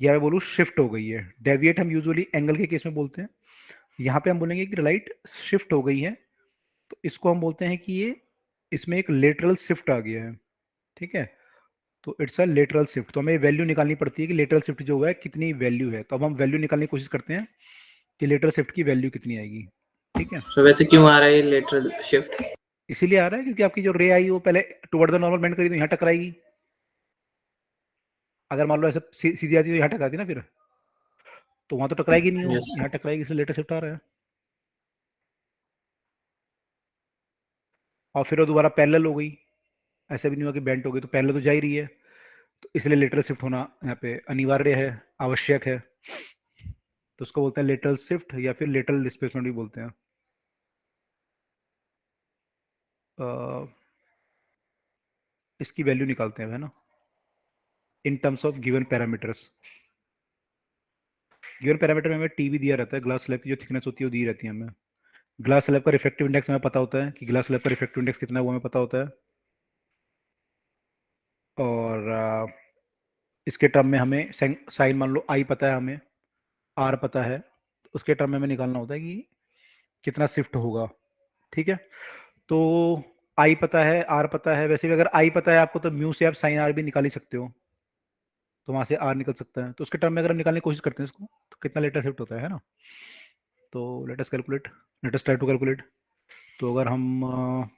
या मैं बोलूँ शिफ्ट हो गई है। डेविएट हम यूजुअली एंगल के केस में बोलते हैं, यहाँ पे हम बोलेंगे कि लाइट शिफ्ट हो गई है, तो इसको हम बोलते हैं कि ये इसमें एक लेटरल शिफ्ट आ गया है। ठीक है, तो इट्स अ लेटरल शिफ्ट। तो हमें वैल्यू निकालनी पड़ती है कि लेटरल शिफ्ट जो हुआ है कितनी वैल्यू है। तो अब हम वैल्यू निकालने की कोशिश करते हैं कि लेटरल शिफ्ट की वैल्यू कितनी आएगी। ठीक है, तो वैसे क्यों आ रहा है लेटरल शिफ्ट? इसीलिए आ रहा है क्योंकि आपकी जो रे आई वो पहले टुवर्ड द नॉर्मल बेंड करी तो यहाँ टकराएगी। अगर मान लो ऐसे सीधी आती तो यहाँ टकराती ना, फिर तो वहां तो टकराएगी नहीं, Yes. यहाँ टकराएगी, इसलिए लेटर शिफ्ट आ रहा है। और फिर वो दोबारा पैरेलल हो गई, ऐसा भी नहीं हुआ कि बेंट हो गई, तो पैरेलल तो जा ही रही है, तो इसलिए लेटरल शिफ्ट होना यहाँ पे अनिवार्य है, आवश्यक है। तो उसको बोलते हैं लेटरल शिफ्ट या फिर लेटरल डिस्प्लेसमेंट भी बोलते हैं। इसकी वैल्यू निकालते हैं, है ना, in terms of given parameters. Given parameter में हमें टी भी दिया रहता है, ग्लास स्लैब की जो थिकनेस होती है वो दी रहती है हमें। ग्लास स्लैब का रिफ्रैक्टिव इंडेक्स हमें पता होता है कि ग्लास स्लैब का रिफ्रैक्टिव इंडेक्स कितना है, वो हमें पता होता है। और इसके टर्म में हमें साइन मान लो आई पता है, हमें आर पता है, तो उसके टर्म में हमें निकालना होता है कि कितना शिफ्ट होगा। ठीक है, तो आई पता है, आर पता है। वैसे भी अगर आई पता है आपको तो म्यू से आप साइन आर भी निकाल ही सकते हो, तो वहां से आर निकल सकता है। तो उसके टर्म में अगर हम निकालने की कोशिश करते हैं इसको तो कितना लेटर शिफ्ट होता है ना। तो let us calculate, let us try to calculate. तो अगर हम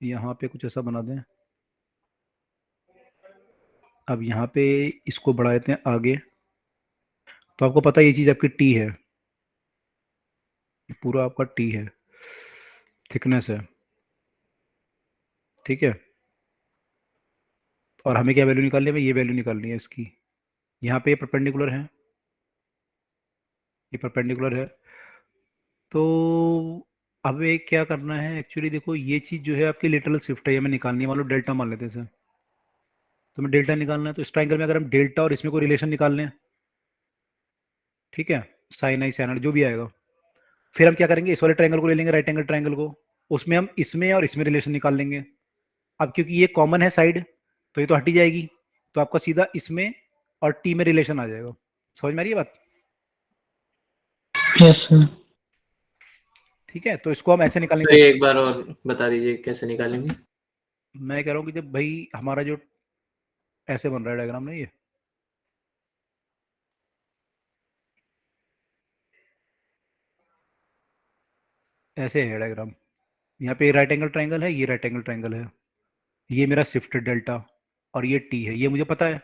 यहाँ पे कुछ ऐसा बना दें, अब यहाँ पे इसको बढ़ा देते हैं आगे, तो आपको पता है ये चीज़ आपकी टी है, पूरा आपका टी है, थिकनेस है। ठीक है, और हमें क्या वैल्यू निकालनी है, हमें ये वैल्यू निकालनी है इसकी। यहाँ पे ये परपेंडिकुलर है, ये परपेंडिकुलर है। तो अब एक क्या करना है एक्चुअली, देखो ये चीज़ जो है आपकी लिटरल शिफ्ट है, ये हमें निकालनी है। मान लो डेल्टा मान लेते हैं इसे, तो हमें डेल्टा निकालना है। तो इस ट्राइंगल में अगर हम डेल्टा और इसमें कोई रिलेशन निकाल लें, ठीक है, साइन आई साइन आर जो भी आएगा, फिर हम क्या करेंगे, इस वाले ट्राइंगल को ले लेंगे, राइट एंगल ट्राइंगल को, उसमें हम इसमें और इसमें रिलेशन निकाल लेंगे। अब क्योंकि ये कॉमन है साइड, तो ये तो हटी जाएगी, तो आपका सीधा इसमें और टी में रिलेशन आ जाएगा। समझ में आ रही है बात? Yes sir. ठीक है, तो इसको हम ऐसे तो निकालेंगे। ये एक बार और बता दीजिए कैसे निकालेंगे। मैं कह रहा हूँ कि जब भाई हमारा जो ऐसे बन रहा है डायग्राम ना, ये ऐसे है डायग्राम, यहाँ पे राइट एंगल ट्राइंगल है, ये राइट एंगल ट्राइंगल है, ये मेरा शिफ्ट डेल्टा और ये टी है, ये मुझे पता है।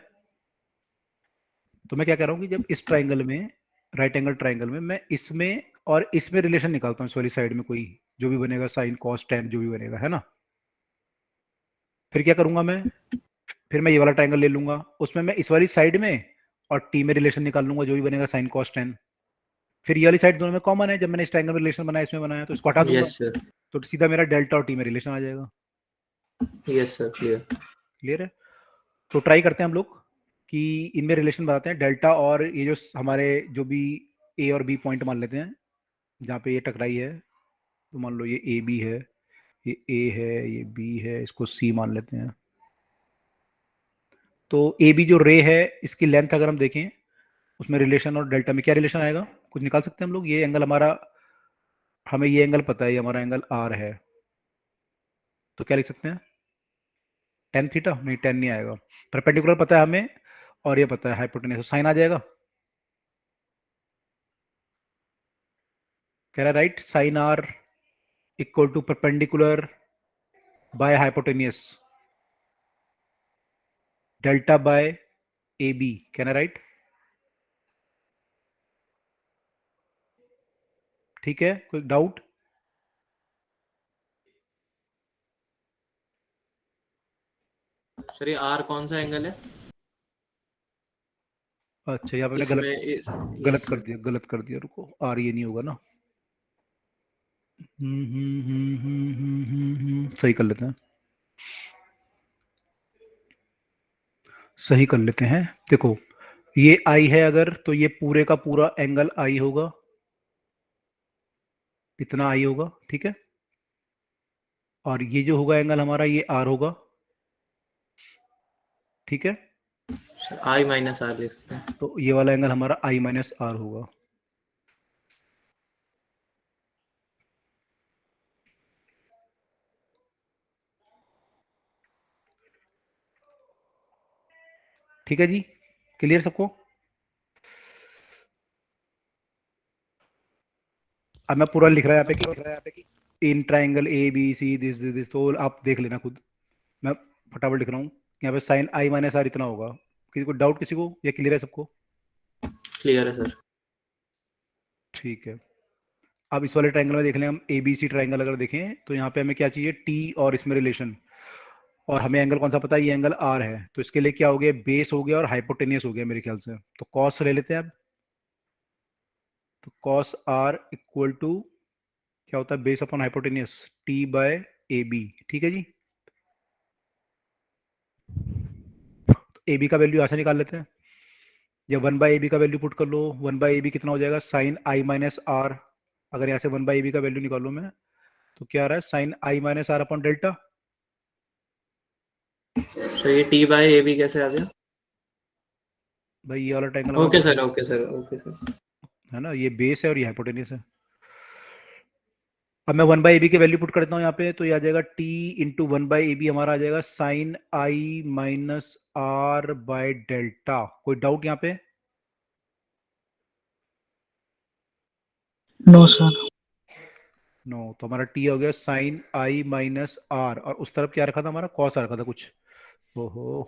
तो मैं क्या कह रहा हूँ कि जब इस ट्राइंगल में, राइट एंगल ट्राइंगल में, मैं इसमें और इसमें रिलेशन निकालता हूँ, इस वाली साइड में कोई जो भी बनेगा, साइन कॉस टेन जो भी बनेगा, है ना। फिर क्या करूंगा मैं, फिर मैं ये वाला ट्राइंगल ले लूंगा, उसमें मैं इस वाली साइड में और टी में रिलेशन निकाल लूंगा जो भी बनेगा, साइन कॉस टेन। फिर ये वाली साइड दोनों में कॉमन है, जब मैंने इस ट्राइंगल में रिलेशन बनाया, इसमें बनाया, तो इसको हटा दूंगा, यस सर, तो सीधा मेरा डेल्टा और टी में रिलेशन आ जाएगा। Yes sir, clear. क्लियर है? तो ट्राई करते हैं हम लोग कि इनमें रिलेशन बताते हैं, डेल्टा और ये जो हमारे जो भी ए और बी पॉइंट मान लेते हैं जहाँ पे ये टकराई है, तो मान लो ये ए बी है, ये ए है, ये बी है, इसको सी मान लेते हैं। तो ए बी जो रे है, इसकी लेंथ अगर हम देखें, उसमें रिलेशन और डेल्टा में क्या रिलेशन आएगा, कुछ निकाल सकते हैं हम लोग। ये एंगल हमारा, हमें ये एंगल पता है, ये हमारा एंगल आर है, तो क्या लिख सकते हैं, टेन थीटा। नहीं, टेन नहीं आएगा, परपेंडिकुलर पता है हमें और ये पता है हाइपोटेन्यूज, तो साइन आ जाएगा। कह रहा है right, sine r equal to perpendicular by hypotenuse delta by A B. कहना राइट? ठीक है, कोई डाउट? सर ये आर कौन सा एंगल है अच्छा, यहाँ पे मैंने इसमें? गलत कर दिया, गलत कर दिया, रुको, आर ये नहीं होगा ना। सही कर लेते हैं, सही कर लेते हैं। देखो ये आई है अगर, तो ये पूरे का पूरा एंगल आई होगा, इतना आई होगा, ठीक है। और ये जो होगा एंगल हमारा, ये आर होगा, ठीक है। आई माइनस आर ले सकते हैं। तो ये वाला एंगल हमारा आई माइनस आर होगा। ठीक है जी, क्लियर सबको? अब मैं पूरा लिख रहा है यहाँ पे कि in triangle A B C this this this, तो आप देख लेना खुद, मैं फटाफट लिख रहा हूँ। यहाँ पे साइन आई माइनस आर इतना होगा। किसी को डाउट, किसी को, या क्लियर है सबको? क्लियर है सर। ठीक है, अब इस वाले ट्राइंगल में देख लें हम, ए बी सी ट्राइंगल अगर देखें, तो यहाँ पे हमें क्या चाहिए, टी और इसमें रिलेशन, और हमें एंगल कौन सा पता है, ये एंगल आर है। तो इसके लिए क्या हो गया, बेस हो गया और हाइपोटेनियस हो गया मेरे ख्याल से। तो कॉस ले लेते हैं अब, तो कॉस आर इक्वल टू क्या होता है, base upon hypotenuse, T by A B. ठीक है जी, तो ए बी का वैल्यू यहाँ से निकाल लेते हैं, या वन बाई ए बी का वैल्यू पुट कर लो। वन बाई ए बी कितना हो जाएगा, साइन आई माइनस आर। अगर यहाँ से वन बाई ए बी का वैल्यू निकालूं मैं, तो क्या आ रहा है, sine I minus R upon delta. Sir ये टी बाय ए बी कैसे आ गया? भाई ये वाला triangle okay sir, okay sir, okay sir. है ना, ये बेस है और ये हाइपोटेनियस है। अब मैं वन बाई ए बी की वैल्यू पुट करता हूँ यहाँ पे, तो ये आ जाएगा T into one by A B, हमारा आ जाएगा sine I minus R by delta. कोई डाउट यहाँ पे? No sir. नो, तो हमारा टी हो गया साइन आई माइनस आर, और उस तरफ क्या रखा था हमारा, कॉस रखा था कुछ। ओहो,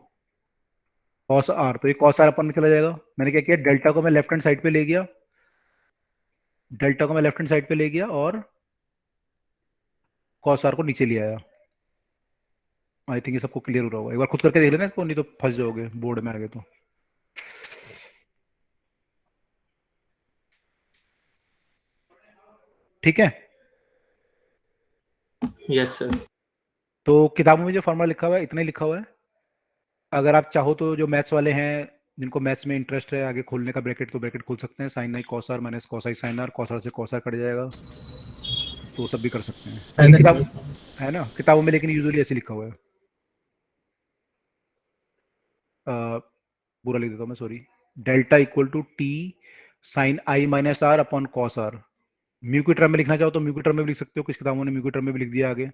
कॉस आर, तो ये कॉस आर अपन में चला जाएगा। मैंने क्या किया, डेल्टा को मैं लेफ्ट हैंड साइड पे ले गया, डेल्टा को मैं लेफ्ट हैंड साइड पे ले गया और कॉस आर को नीचे ले आया। आई थिंक ये सबको क्लियर हो रहा होगा। एक बार खुद करके देख लेना इसको, नहीं तो फंस जाओगे बोर्ड में आगे तो। ठीक है, यस सर। तो किताबों में जो फॉर्मूला लिखा हुआ है इतना ही लिखा हुआ है। अगर आप चाहो तो जो मैथ्स वाले हैं, जिनको मैथ्स में इंटरेस्ट है आगे खोलने का ब्रैकेट, तो ब्रैकेट खोल सकते हैं। Sine I cos R minus cos I sine R, cos R से कॉस आर कट जाएगा, तो वो सब भी कर सकते हैं। पहले किताब निकाल- है ना किताबों में, लेकिन यूजुअली ऐसे लिखा हुआ है। पूरा लिख देता हूँ मैं, sorry. Delta equal to T sine I minus R upon cos R. Mu की टर्म में लिखना चाहो तो म्यू की टर्म में भी लिख सकते हो, कुछ किताबों ने म्यू की टर्म में भी लिख दिया आगे,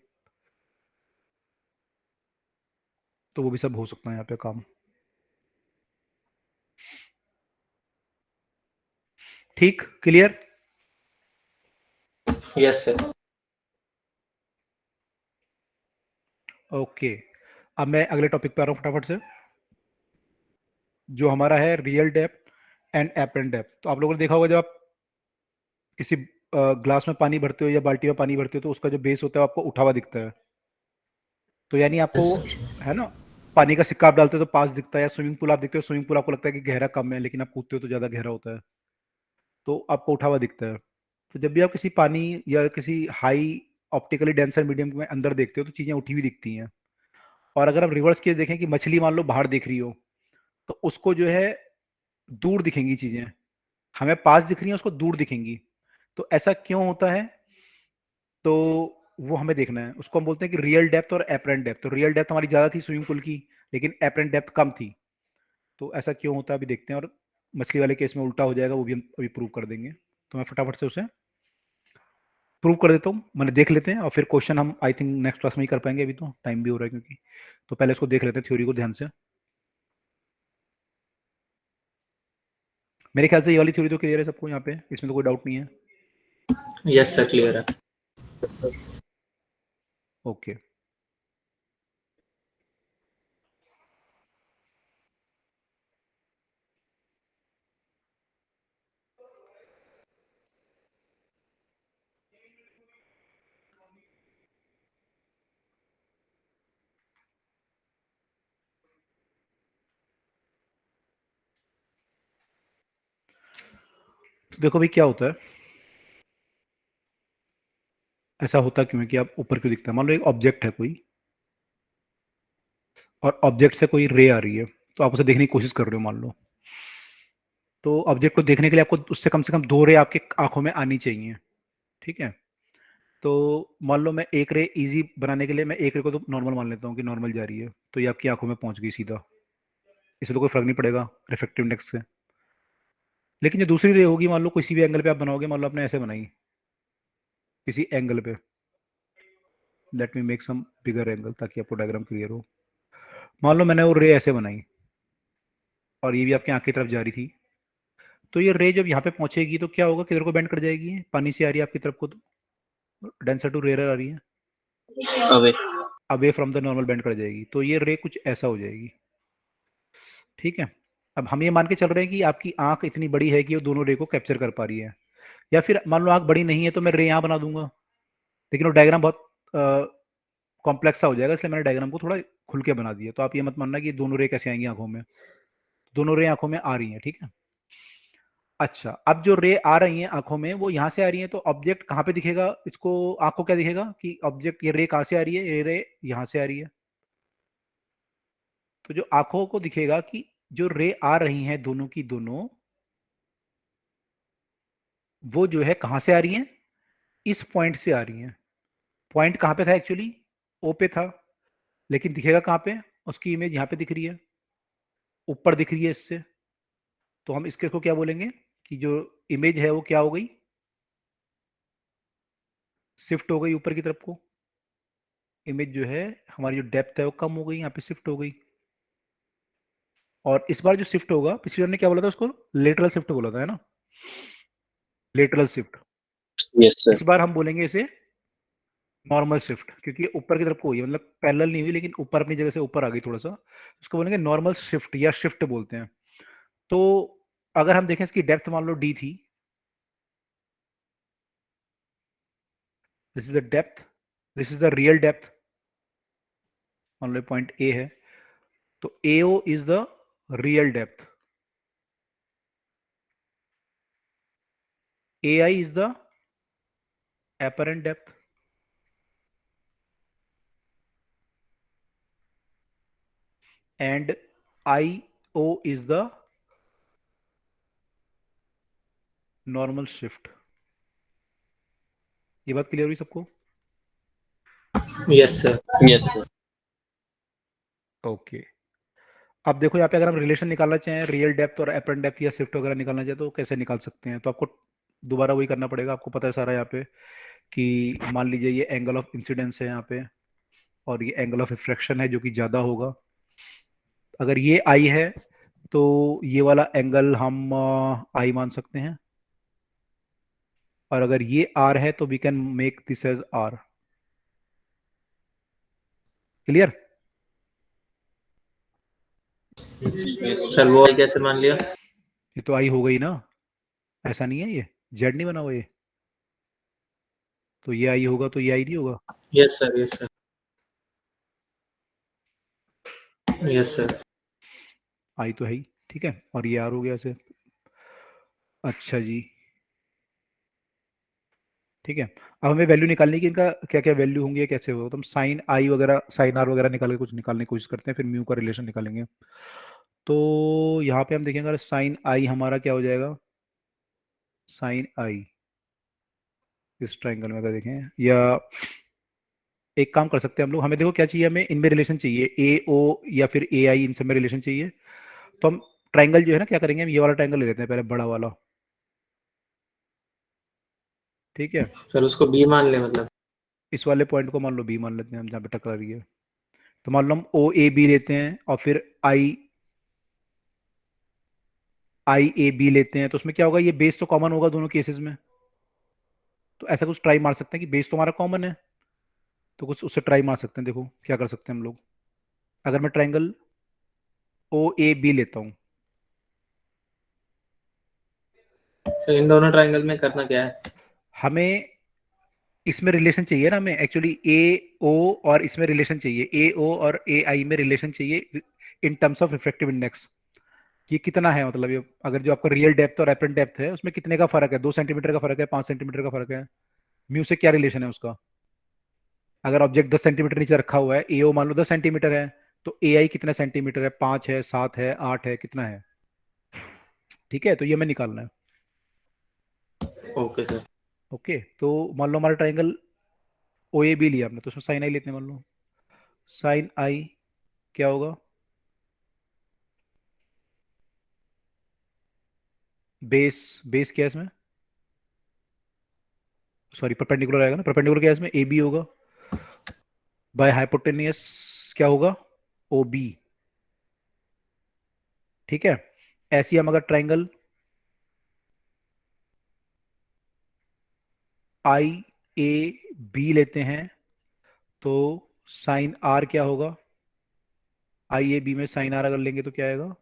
तो वो भी सब हो सकता है यहाँ पे काम। ठीक, क्लियर? Yes sir. ओके, अब मैं अगले टॉपिक पे आ रहा हूँ फटाफट से, जो हमारा है real depth and apparent depth. तो आप लोगों ने देखा होगा, जब आप किसी ग्लास में पानी भरते हो या बाल्टी में पानी भरते हो, तो उसका जो बेस होता है वो आपको उठा हुआ दिखता है। तो यानी आपको Yes, sir. है ना, पानी का सिक्का आप डालते हो तो पास दिखता है, या स्विमिंग पूल आप देखते हो, स्विमिंग पूल आपको लगता है कि गहरा कम है, लेकिन आप कूदते हो तो ज़्यादा गहरा होता है, तो आपको उठा हुआ दिखता है। तो जब भी आप किसी पानी या किसी हाई ऑप्टिकली डेंसर मीडियम में अंदर देखते हो तो चीज़ें उठी हुई दिखती हैं। और अगर आप रिवर्स केस देखें कि मछली मान लो बाहर दिख रही हो, तो उसको जो है दूर दिखेंगी चीज़ें, हमें पास दिख रही हैं उसको दूर दिखेंगी। तो ऐसा क्यों होता है, तो वो हमें देखना है। उसको हम बोलते हैं कि रियल डेप्थ और एपरेंट डेप्थ। तो रियल डेप्थ हमारी ज़्यादा थी स्विमिंग पूल की, लेकिन एपरेंट डेप्थ कम थी। तो ऐसा क्यों होता है अभी देखते हैं, और मछली वाले केस में उल्टा हो जाएगा, वो भी हम अभी प्रूव कर देंगे। तो मैं फटाफट से उसे प्रूव कर देता हूँ, मैंने देख लेते हैं, और फिर क्वेश्चन हम आई थिंक नेक्स्ट क्लास में ही कर पाएंगे, अभी तो टाइम भी हो रहा है क्योंकि। तो पहले इसको देख लेते हैं थ्योरी को ध्यान से। मेरे ख्याल से ये वाली थ्योरी तो क्लियर है सबको यहाँ पे, इसमें तो कोई डाउट नहीं है। यस सर, क्लियर है। Yes, sir. ओके, तो देखो भाई क्या होता है, ऐसा होता क्यों है कि आप ऊपर क्यों दिखता है। मान लो एक ऑब्जेक्ट है कोई, और ऑब्जेक्ट से कोई रे आ रही है, तो आप उसे देखने की कोशिश कर रहे हो मान लो। तो ऑब्जेक्ट को देखने के लिए आपको उससे कम से कम 2 रे आपके आंखों में आनी चाहिए, ठीक है। तो मान लो मैं एक रे इजी बनाने के लिए, मैं एक रे को तो नॉर्मल मान लेता हूँ कि नॉर्मल जा रही है, तो ये आपकी आंखों में पहुंच गई सीधा, इसमें तो कोई फर्क नहीं पड़ेगा रिफ्रैक्टिव इंडेक्स से। लेकिन जो दूसरी रे होगी, मान लो किसी भी एंगल पे आप बनाओगे, मान लो आपने ऐसे बनाई किसी एंगल पे, लेट मी मेक सम बिगर एंगल ताकि आपको डायग्राम क्लियर हो। मान लो मैंने वो रे ऐसे बनाई, और ये भी आपकी आंख की तरफ जा रही थी, तो ये रे जब यहाँ पे पहुंचेगी तो क्या होगा, किधर को बेंड कर जाएगी, ये पानी से आ रही है आपकी तरफ को, तो डेंसर टू रेयर आ रही है, away away from the normal bend कर जाएगी, तो ये रे कुछ ऐसा हो जाएगी, ठीक है। अब हम ये मान के चल रहे हैं कि आपकी आंख इतनी बड़ी है कि वो दोनों रे को कैप्चर कर पा रही है, या फिर मान लो आंख बड़ी नहीं है तो मैं रे यहाँ बना दूंगा, लेकिन वो डायग्राम बहुत कॉम्प्लेक्स सा हो जाएगा, इसलिए मैंने डायग्राम को थोड़ा खुल के बना दिया। तो आप ये मत मानना कि दोनों रे कैसे आएंगी आंखों में, दोनों रे आंखों में आ रही हैं, ठीक है। अच्छा, अब जो रे आ रही हैं आंखों में वो यहाँ से आ रही हैं, तो ऑब्जेक्ट कहाँ पे दिखेगा, इसको आंख को क्या दिखेगा कि ऑब्जेक्ट, ये रे कहाँ से आ रही है, ये रे यहाँ से आ रही है। तो जो आंखों को दिखेगा कि जो रे आ रही हैं दोनों की दोनों, वो जो है कहाँ से आ रही हैं, इस पॉइंट से आ रही हैं। पॉइंट कहाँ पे था एक्चुअली, ओ पे था, लेकिन दिखेगा कहाँ पे, उसकी इमेज यहाँ पे दिख रही है, ऊपर दिख रही है इससे। तो हम इसके को क्या बोलेंगे कि जो इमेज है वो क्या हो गई, शिफ्ट हो गई ऊपर की तरफ को। इमेज जो है हमारी, जो डेप्थ है वो कम हो गई, यहाँ पे शिफ्ट हो गई। और इस बार जो शिफ्ट होगा, पिछली बार ने क्या बोला था उसको, लेटरल शिफ्ट बोला था, है ना, लेटरल शिफ्ट। यस सर इस बार हम बोलेंगे इसे नॉर्मल शिफ्ट, क्योंकि ये ऊपर की तरफ को हुई है, मतलब पैरेलल नहीं हुई लेकिन ऊपर अपनी जगह से ऊपर आ गई थोड़ा सा, उसको बोलेंगे नॉर्मल शिफ्ट या शिफ्ट बोलते हैं। तो अगर हम देखें इसकी डेप्थ मान लो डी थी, this is the depth, this is the real depth, मान लो पॉइंट ए है, तो AO is the real depth, AI is the apparent depth, and IO is the normal shift. ये बात क्लियर हुई सबको? Yes sir. Yes sir. Okay अब देखो यहाँ पे अगर हम रिलेशन निकालना चाहें रियल डेप्थ और एपरेंट डेप्थ या शिफ्ट वगैरह निकालना चाहें तो कैसे निकाल सकते हैं? तो आपको दोबारा वही करना पड़ेगा, आपको पता है सारा यहाँ पे कि मान लीजिए ये एंगल ऑफ इंसिडेंस है यहाँ पे और ये एंगल ऑफ रिफ्रैक्शन है जो कि ज़्यादा होगा। अगर ये आई है तो ये वाला एंगल हम आई मान सकते हैं, और अगर ये आर है तो we can make this as R. Clear? Sir वो कैसे मान लिया? ये तो आई हो गई ना, ऐसा नहीं है, ये जेड नहीं बना हुआ, ये तो ये आई होगा तो ये आई नहीं होगा। Yes sir, yes sir, yes sir. I तो है ही, ठीक है, और ये आर हो गया ऐसे। अच्छा जी, ठीक है। अब हमें वैल्यू निकालनी कि इनका क्या क्या वैल्यू होंगी, कैसे होगा। तो हम साइन आई वगैरह साइन आर वगैरह निकाल के कुछ निकालने की कोशिश करते हैं, फिर म्यू का रिलेशन निकालेंगे। तो यहाँ पे हम देखेंगे अगर साइन आई हमारा क्या हो जाएगा, साइन आई इस ट्राइंगल में अगर देखें, या एक काम कर सकते हैं हम लोग, हमें देखो क्या चाहिए, हमें इनमें रिलेशन चाहिए, ए ओ या फिर ए आई, इन सब में रिलेशन चाहिए। तो हम ट्राइंगल जो है ना क्या करेंगे, हम ये वाला ट्राइंगल ले लेते हैं पहले, बड़ा वाला, ठीक है। सर उसको बी मान ले, मतलब इस वाले पॉइंट को मान लो बी मान लेते हैं हम, जहाँ पे टकरा रही है। तो मान लो हम ओ ए बी लेते हैं और फिर आई ए बी लेते हैं, तो उसमें क्या होगा, ये बेस तो कॉमन होगा दोनों केसेस में। तो ऐसा कुछ ट्राई मार सकते हैं कि बेस तो हमारा कॉमन है, तो कुछ उससे ट्राई मार सकते हैं। देखो क्या कर सकते हैं हम लोग, अगर मैं ट्राइंगल ओ ए बी लेता हूँ, सर इन दोनों ट्राइंगल में करना क्या है? हमें इसमें रिलेशन चाहिए ना, हमें एक्चुअली ए ओ और इसमें रिलेशन चाहिए, ए ओ और ए आई में रिलेशन चाहिए in terms of refractive index. ये कितना है, मतलब ये अगर जो आपका रियल डेप्थ और एपरेंट डेप्थ है उसमें कितने का फर्क है, 2 सेंटीमीटर का फर्क है, 5 सेंटीमीटर का फर्क है, म्यू से क्या रिलेशन है उसका। अगर ऑब्जेक्ट 10 सेंटीमीटर नीचे रखा हुआ है, एओ मान लो 10 सेंटीमीटर है, तो ए आई कितना सेंटीमीटर है, 5 है, 7 है, 8 है, कितना है, ठीक है। तो ये हमें निकालना है। Okay sir. ओके, तो मान लो हमारा ट्राइंगल ओ ए बी लिया हमने, तो उसमें साइन आई लेते हैं। मान लो साइन आई क्या होगा, बेस क्या है इसमें, सॉरी परपेंडिकुलर आएगा ना, परपेंडिकुलर क्या है इसमें, ए बी होगा, बाय हाइपोटेनियस क्या होगा, ओ बी, ठीक है। ऐसी हम अगर ट्राइंगल आई ए बी लेते हैं तो साइन आर क्या होगा, आई ए बी में साइन आर अगर लेंगे तो क्या आएगा,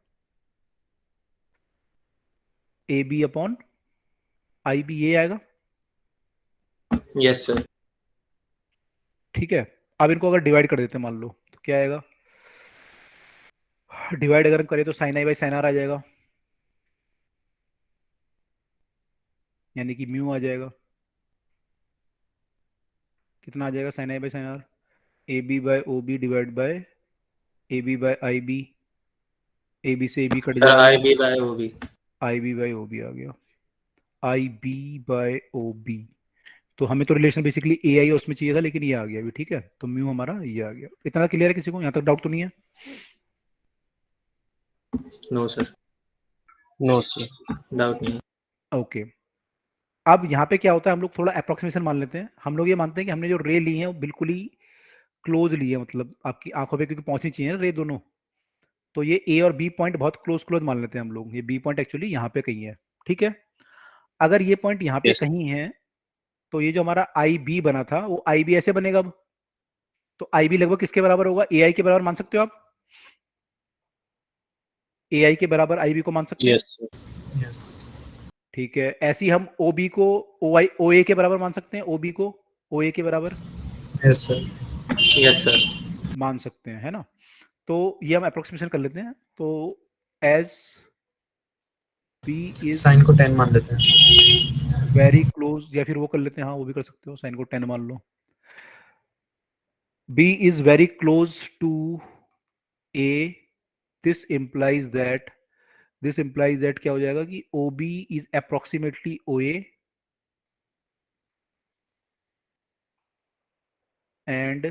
A B upon I B, ये आएगा। Yes sir. ठीक है, अब इनको अगर डिवाइड कर देते हैं मान लो, तो क्या आएगा, डिवाइड अगर हम करें तो sine I by sine R आ जाएगा, यानी कि म्यू आ जाएगा, कितना आ जाएगा, sine I by sine R, A B by O B divide by A B by I B, A B से ए बी कट सर जाएगा, I B by O B, I B by O B आ गया, I B by O B. तो हमें तो relation basically ए आई उसमें चाहिए था, लेकिन ये आ गया अभी, ठीक है। तो म्यू हमारा ये आ गया। इतना क्लियर है किसी को, यहाँ तक डाउट तो नहीं है? No sir, no sir. Doubt नहीं। ओके, अब यहाँ पे क्या होता है, हम लोग थोड़ा अप्रोक्सीमेशन मान लेते हैं। हम लोग ये मानते हैं कि हमने जो रे ली है वो बिल्कुल ही क्लोज ली है, मतलब आपकी आंखों पे क्योंकि पहुंचनी चाहिए ना रे दोनों, तो ये ए और बी पॉइंट बहुत क्लोज क्लोज मान लेते हैं हम लोग। ये बी पॉइंट एक्चुअली यहाँ पे कहीं है, ठीक है। अगर ये पॉइंट यहाँ पे Yes. कहीं है तो ये जो हमारा आई बी बना था वो आई बी ऐसे बनेगा अब। तो आई बी लगभग किसके बराबर होगा, ए आई के बराबर मान सकते हो आप, ए आई के बराबर आई बी को मान सकते हैं, यस सर। यस। ठीक है। ऐसी हम ओ बी को ओ ए के बराबर मान सकते हैं, ओ बी को ओ ए के बराबर, यस सर। Yes sir. मान सकते हैं, है ना। तो ये हम अप्रोक्सीमेशन कर लेते हैं। तो एज बी इज साइन को 10 मान लेते हैं। वेरी क्लोज, या फिर वो कर लेते हैं, हाँ वो भी कर सकते हो, साइन को 10 मान लो। B is very close to A, this implies that क्या हो जाएगा कि OB is approximately OA and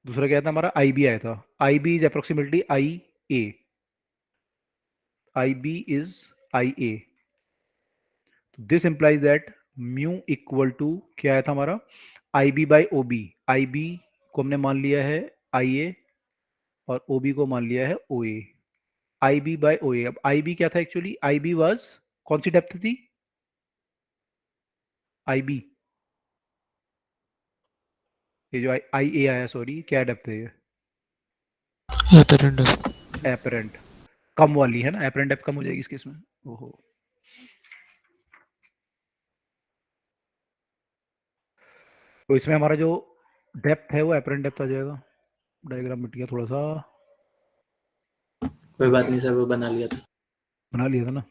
दूसरा क्या था हमारा, IB आया था, IB is approximately IA, IB is IA, this implies that mu equal to क्या आया था हमारा, IB by OB, IB को हमने मान लिया है IA और OB को मान लिया है OA, IB by OA। अब IB क्या था एक्चुअली, IB was कौन सी डेप्थ थी, IB, ये जो IA आया, सॉरी क्या डेप्थ है ये, apparent of एपरेंट, कम वाली है ना, एपरेंट डेप्थ कम हो जाएगी इसके इसमें। ओहो, तो इसमें हमारा जो डेप्थ है वो एपरेंट डेप्थ आ जाएगा। डायग्राम मिट गया थोड़ा सा, कोई बात नहीं सर, वो बना लिया था। बना लिया था ना।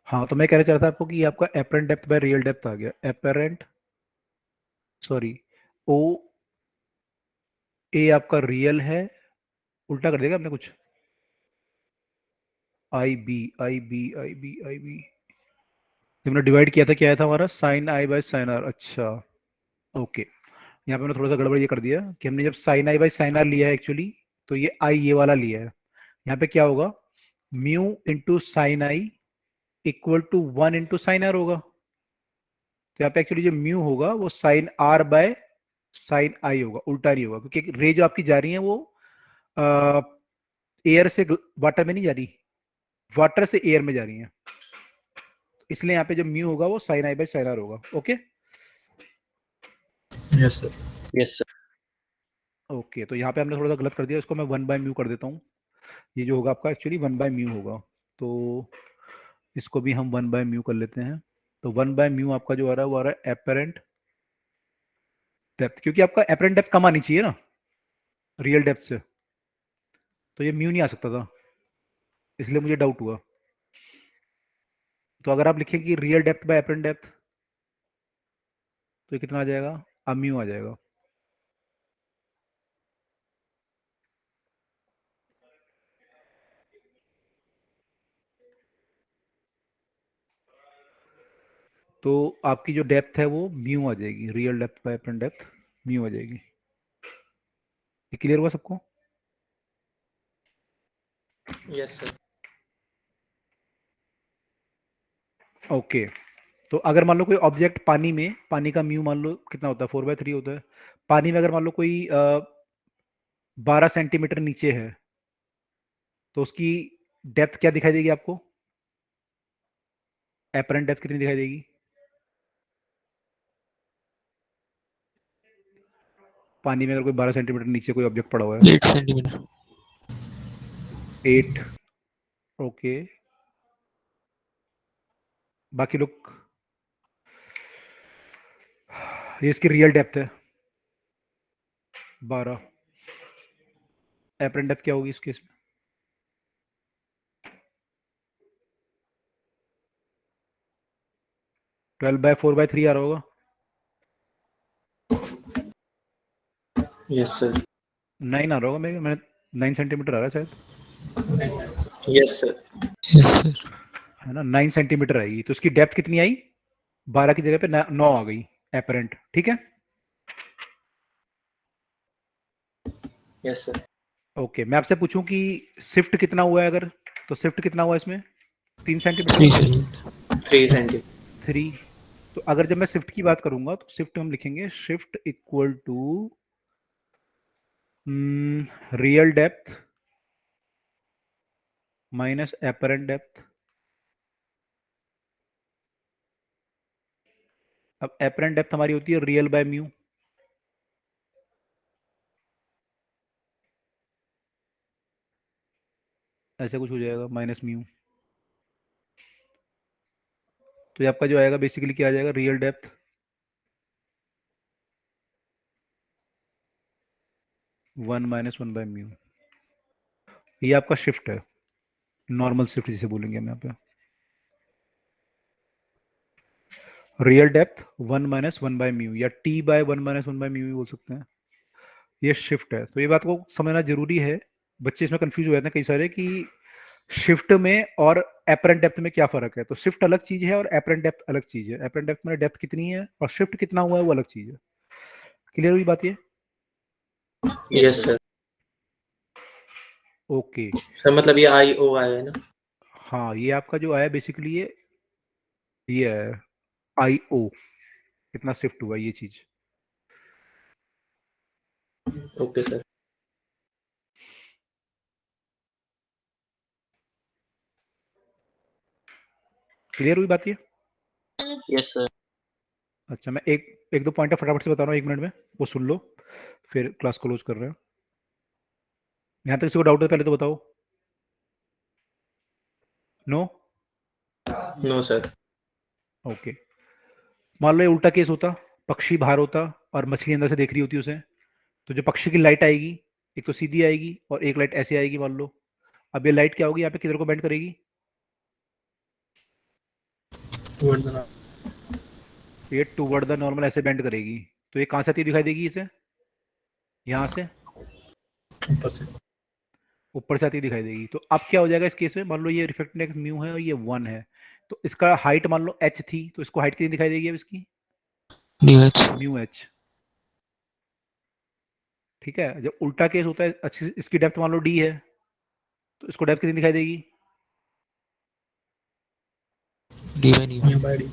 हाँ तो मैं कहना चाह रहा था आपको कि ये आपका apparent depth by real depth आ गया, एपरेंट सॉरी ओ ए आपका रियल है, उल्टा कर देगा आपने कुछ, आई बी हमने डिवाइड किया था, क्या आया था हमारा, sine I by sine R. अच्छा ओके, यहाँ पे हमने थोड़ा सा गड़बड़ ये कर दिया कि हमने जब sine I by sine R लिया है एक्चुअली, तो ये आई ये वाला लिया है। यहाँ पे क्या होगा, mu into sine I equal to 1 into sine R होगा। तो यहाँ पे एक्चुअली जो म्यू होगा वो sine R by sine I होगा, उल्टा नहीं होगा, क्योंकि रे जो आपकी जा रही है वो एयर से वाटर में नहीं जा रही, वाटर से एयर में जा रही है, इसलिए यहाँ पे जो म्यू होगा वो sine I by sine R होगा। Okay yes sir. Yes sir. Okay, तो यहाँ पे हमने थोड़ा सा गलत कर दिया, इसको मैं 1 बाय म्यू कर देता हूँ। ये जो होगा आपका एक्चुअली 1 बाय म्यू होगा, तो इसको भी हम 1 बाय म्यू कर लेते हैं। तो 1 बाय म्यू आपका जो आ रहा है वो आ रहा है एपरेंट डेप्थ, क्योंकि आपका एपरेंट डेप्थ कम आनी चाहिए ना रियल डेप्थ से, तो ये म्यू नहीं आ सकता था, इसलिए मुझे डाउट हुआ। तो अगर आप लिखें कि real depth by apparent depth, तो ये कितना आ जाएगा, अब म्यू आ जाएगा। तो आपकी जो डेप्थ है वो म्यू आ जाएगी, real depth by apparent depth mu आ जाएगी। ये क्लियर हुआ सबको? Yes sir. ओके, तो अगर मान लो कोई ऑब्जेक्ट पानी में, पानी का म्यू मान लो कितना होता है, 4/3 होता है। पानी में अगर मान लो कोई 12 सेंटीमीटर नीचे है, तो उसकी डेप्थ क्या दिखाई देगी आपको, एपरेंट डेप्थ कितनी दिखाई देगी? पानी में अगर कोई 12 सेंटीमीटर नीचे कोई ऑब्जेक्ट पड़ा हुआ है, 8 centimeter 8। ओके, बाकी लोग, ये इसकी रियल डेप्थ है 12, एपरेंट डेप्थ क्या होगी इस केस में? ट्वेल्व बाय 4/3 आ रहा होगा। Yes sir. 9 आ रहा होगा, मैंने 9 सेंटीमीटर आ रहा है शायद, यस सर। yes sir है ना, 9 सेंटीमीटर आएगी। तो उसकी डेप्थ कितनी आई, 12 की जगह पे 9 आ गई एपरेंट, ठीक है। Yes sir. ओके, मैं आपसे पूछूं कि शिफ्ट कितना हुआ है अगर, तो शिफ्ट कितना हुआ इसमें, 3 सेंटीमीटर 3 centimeter 3 सेंटीमीटर। 3। तो अगर जब मैं शिफ्ट की बात करूंगा तो शिफ्ट हम लिखेंगे shift equal to real depth minus apparent depth. अब एपरेंट डेप्थ हमारी होती है रियल बाय म्यू, ऐसा कुछ हो जाएगा, माइनस म्यू। तो ये आपका जो आएगा बेसिकली क्या आ जाएगा, real depth 1 minus 1 by mu, ये आपका शिफ्ट है, नॉर्मल शिफ्ट जिसे बोलेंगे हम यहाँ पे। Real depth 1 minus 1 by mu या T by 1 minus 1 by mu भी बोल सकते हैं, ये शिफ्ट है। तो ये बात को समझना जरूरी है, बच्चे इसमें कंफ्यूज हो जाते हैं कई सारे कि शिफ्ट में और एपरेंट डेप्थ में क्या फर्क है। तो शिफ्ट अलग चीज है और एपरेंट डेप्थ अलग चीज है। एपरेंट डेप्थ में डेप्थ कितनी है और शिफ्ट कितना हुआ है वो अलग चीज है। क्लियर हुई बात ये? Yes sir. ओके सर मतलब ये आई ओ आया है ना? हाँ, ये आपका जो आया बेसिकली ये है आई ओ, कितना शिफ्ट हुआ ये चीज। Okay sir. क्लियर हुई बात ये? Yes sir. अच्छा, मैं एक दो पॉइंट फटाफट से बता रहा हूँ 1 मिनट में, वो सुन लो, फिर क्लास क्लोज कर रहे हैं। यहाँ तक किसी को डाउट है पहले तो बताओ। नो? No sir. ओके, मान लो ये उल्टा केस होता, पक्षी बाहर होता और मछली अंदर से देख रही होती उसे, तो जो पक्षी की लाइट आएगी एक तो सीधी आएगी और एक लाइट ऐसे आएगी मान लो। अब ये लाइट क्या होगी, यहाँ पे किधर को बेंड करेगी? towards the ये टूवर्ड द नॉर्मल ऐसे बेंड करेगी। तो ये कहाँ से आती दिखाई देगी? इसे यहाँ से ऊपर से। ऊपर से आती दिखाई देगी। तो अब क्या हो जाएगा इस केस में, मान लो ये रिफ्लेक्टेड इंडेक्स म्यू है और ये 1 है, तो इसका हाइट मान लो h थी, तो इसको हाइट कितनी दिखाई देगी अब इसकी? DH mu h। ठीक है, जब उल्टा केस होता है, अच्छी इसकी डेप्थ मान लो d है, तो इसको डेप्थ कितनी दिखाई देगी? D by new. Nearby D.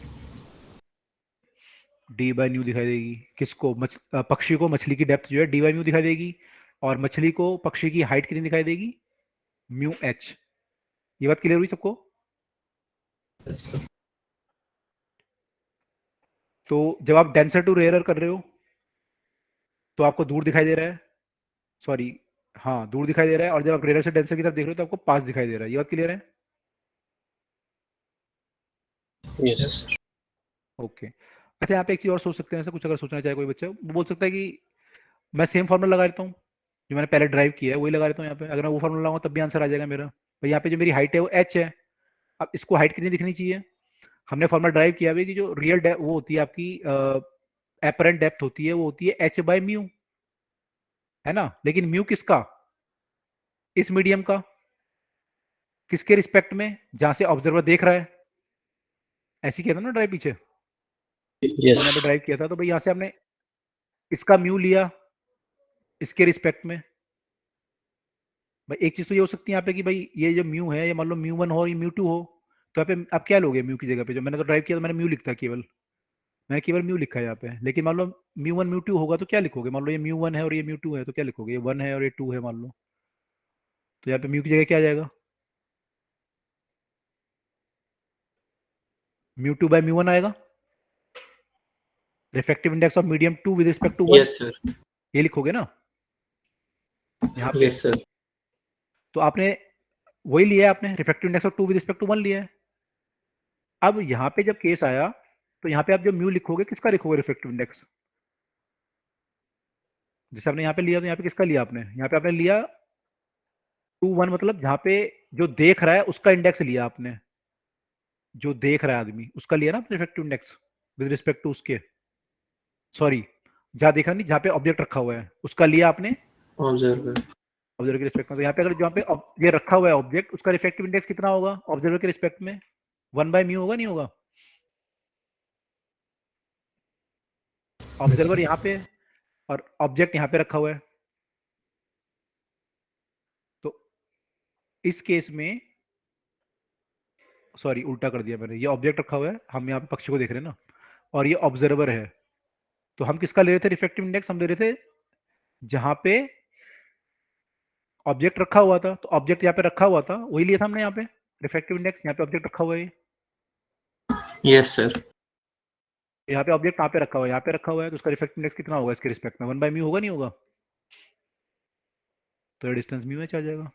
D by new दिखाई देगी। किसको? पक्षी को मछली की डेप्थ जो है डी बाई म्यू दिखाई देगी, और मछली को पक्षी की हाइट कितनी दिखाई देगी? Mu H. ये बात क्लियर हुई सबको? Yes, sir. तो जब आप डेंसर टू रेयरर कर रहे हो तो आपको दूर दिखाई दे रहा है, सॉरी हाँ दूर दिखाई दे रहा है, और जब आप रेयरर से डेंसर की तरफ देख रहे हो तो आपको पास दिखाई दे रहा है। ये बात क्लियर है? Yes, sir. ओके अच्छा, यहाँ पे एक चीज और सोच सकते हैं, ऐसा कुछ अगर सोचना चाहे कोई बच्चा, वो बोल सकता है कि मैं सेम फार्मूला लगा देता हूँ जो मैंने पहले ड्राइव किया है, वही लगा देता हूँ यहाँ पे। अगर मैं वो फार्मूला लगाऊंगा तब भी आंसर आ जाएगा मेरा। भाई यहाँ पे जो मेरी हाइट है वो h है, अब इसको हाइट कितनी दिखनी चाहिए? हमने फार्मूला ड्राइव किया है कि जो रियल वो होती है आपकी एपरेंट डेप्थ होती है वो होती है h बाय म्यू, है ना? लेकिन म्यू किसका? इस मीडियम का। किसके रिस्पेक्ट में? जहां से ऑब्जर्वर देख रहा है। ऐसे किया था ना ड्राइव पीछे, मैंने अभी ड्राइव किया था। तो भाई यहाँ से हमने इसका म्यू लिया इसके रिस्पेक्ट में। भाई एक चीज तो ये हो सकती है यहाँ पे कि भाई ये जो म्यू है, ये मान लो म्यू 1 हो, ये म्यू 2 हो, तो यहाँ पे आप क्या लोगे म्यू की जगह पे? जो मैंने तो ड्राइव किया तो मैंने म्यू लिखता केवल, मैंने केवल म्यू लिखा है यहाँ पे। लेकिन मान लो म्यू 1 म्यू 2 होगा तो क्या लिखोगे? मान लो ये म्यू 1 है और ये म्यू 2 है, तो क्या लिखोगे? ये 1 है और ये 2 है मान लो, तो यहाँ पे म्यू की जगह क्या आ जाएगा? म्यू 2 बाय म्यू 1 आएगा। Refractive index of medium 2 with respect to 1, yes sir. ये लिखोगे ना यहाँ पे। Yes sir. तो आपने वही लिया है, आपने refractive index of 2 with respect to 1 लिया है। अब यहाँ पे जब केस आया तो यहाँ पे आप जो म्यू लिखोगे किसका लिखोगे रिफ्रैक्टिव इंडेक्स? जैसे आपने यहाँ पे लिया तो यहाँ पे किसका लिया आपने? यहाँ पे आपने लिया 2 1, मतलब जहाँ पे जो देख रहा है उसका इंडेक्स लिया आपने, जो देख रहा है आदमी उसका लिया ना refractive index with respect to उसके, सॉरी जहाँ देख रहा नहीं, जहाँ पे ऑब्जेक्ट रखा हुआ है उसका लिया आपने ऑब्जर्वर। ऑब्जर्वर के रिस्पेक्ट में। तो यहाँ पे अगर जहाँ पे ये रखा हुआ है ऑब्जेक्ट, उसका रिफ्रैक्टिव इंडेक्स कितना होगा ऑब्जर्वर के रिस्पेक्ट में? 1 बाय म्यू होगा, नहीं होगा? ऑब्जर्वर यहाँ पे और ऑब्जेक्ट यहाँ पे रखा हुआ है, तो इस केस में सॉरी उल्टा कर दिया मैंने, ये ऑब्जेक्ट रखा हुआ है, हम यहाँ पे पक्षी को देख रहे हैं ना, और ये ऑब्जर्वर है। तो हम किसका ले रहे थे रिफ्रैक्टिव इंडेक्स? हम ले रहे थे जहां पे ऑब्जेक्ट रखा हुआ था, तो ऑब्जेक्ट यहाँ पे रखा हुआ था वही लिया था हमने यहाँ पे रिफ्रैक्टिव इंडेक्स। यहाँ पे ऑब्जेक्ट रखा हुआ है, यस सर। यहाँ पे ऑब्जेक्ट कहाँ पे रखा हुआ है? यहाँ पे रखा हुआ है, तो उसका रिफ्रैक्टिव इंडेक्स कितना होगा इसके रिस्पेक्ट में? 1 बाय म्यू होगा, नहीं होगा? तो डिस्टेंस म्यू एच आ जाएगा।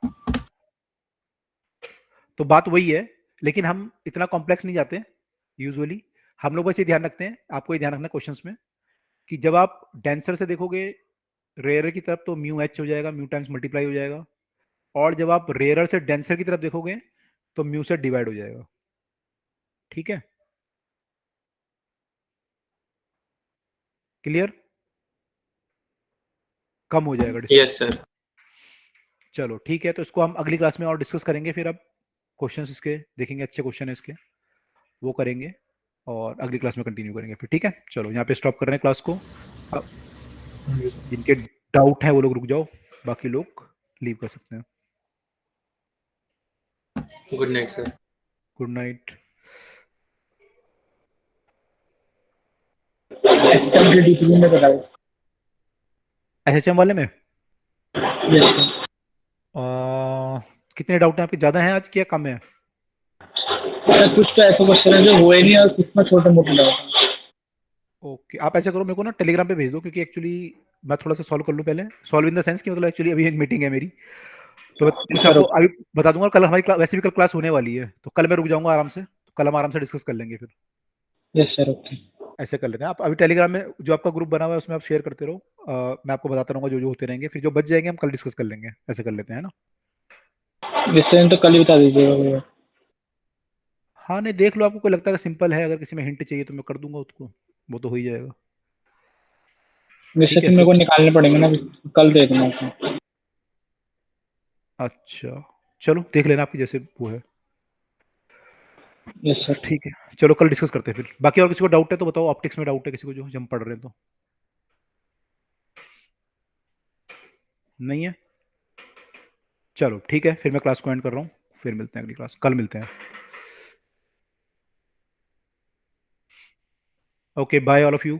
तो बात वही है, लेकिन हम इतना कॉम्प्लेक्स नहीं जाते यूजुअली। हम लोग बस ये ध्यान रखते हैं, आपको ये ध्यान रखना क्वेश्चंस में, कि जब आप डेंसर से देखोगे रेयर की तरफ तो म्यू एच हो जाएगा, म्यू टाइम्स मल्टीप्लाई हो जाएगा, और जब आप रेयर से डेंसर की तरफ देखोगे तो म्यू से डिवाइड हो जाएगा। ठीक है, क्लियर? कम हो जाएगा डिस्टेंस। Yes sir. चलो ठीक है, तो इसको हम अगली क्लास में और डिस्कस करेंगे। फिर अब क्वेश्चंस इसके देखेंगे, अच्छे क्वेश्चन है इसके, वो करेंगे और अगली क्लास में कंटिन्यू करेंगे फिर। ठीक है, चलो यहाँ पे स्टॉप कर रहे हैं क्लास को। अब जिनके डाउट है वो लोग रुक जाओ, बाकी लोग लीव कर सकते हैं। Good night sir. Good night. DPV में बताओ। एसएचएम वाले में यस सर। कितने डाउट हैं आपके? ज़्यादा हैं आज क्या कम है? सर कुछ तो ऐसे क्वेश्चन है जो हुए नहीं और कुछ में छोटे मोटे डाउट हैं। ओके, आप ऐसा करो, मेरे को ना टेलीग्राम पे भेज दो, क्योंकि एक्चुअली मैं थोड़ा सा सॉल्व कर लूँ पहले। सॉल्व इन द सेंस कि मतलब एक्चुअली अभी एक मीटिंग है मेरी, तो मैं कुछ आपको अभी बता दूंगा। कल हमारी वैसे भी कल क्लास होने वाली है, तो कल मैं रुक जाऊंगा आराम से, तो कल हम आराम से डिस्कस कर लेंगे फिर। Yes sir, okay. ऐसे कर लेते हैं। आप अभी टेलीग्राम में जो आपका ग्रुप बना हुआ है उसमें आप शेयर करते रहो, मैं आपको बताता रहूंगा जो जो होते रहेंगे, फिर जो बच जाएंगे हम कल डिस्कस कर लेंगे। ऐसे कर लेते हैं ना? विषय तो कल ही बता दीजिएगा। हाँ नहीं, देख लो, आपको कोई लगता है कि सिंपल है, अगर किसी में हिंट चाहिए तो मैं कर दूंगा उसको, वो तो हो ही जाएगा। विषय ठीक तो है मेरे को निकालने पड़ेंगे ना, कल दे दूंगा आपको। अच्छा, चलो देख लेना आपकी जैसे वो है। Yes sir. ठीक है, चलो कल डिस्कस करते हैं फिर। बाकी और किसी को डाउट है तो बताओ, ऑप्टिक्स में डाउट है किसी को जो हम पढ़ रहे हैं तो? नहीं है? चलो ठीक है, फिर मैं क्लास को एंड कर रहा हूँ, फिर मिलते हैं अगली क्लास, कल मिलते हैं। Okay, bye all of you.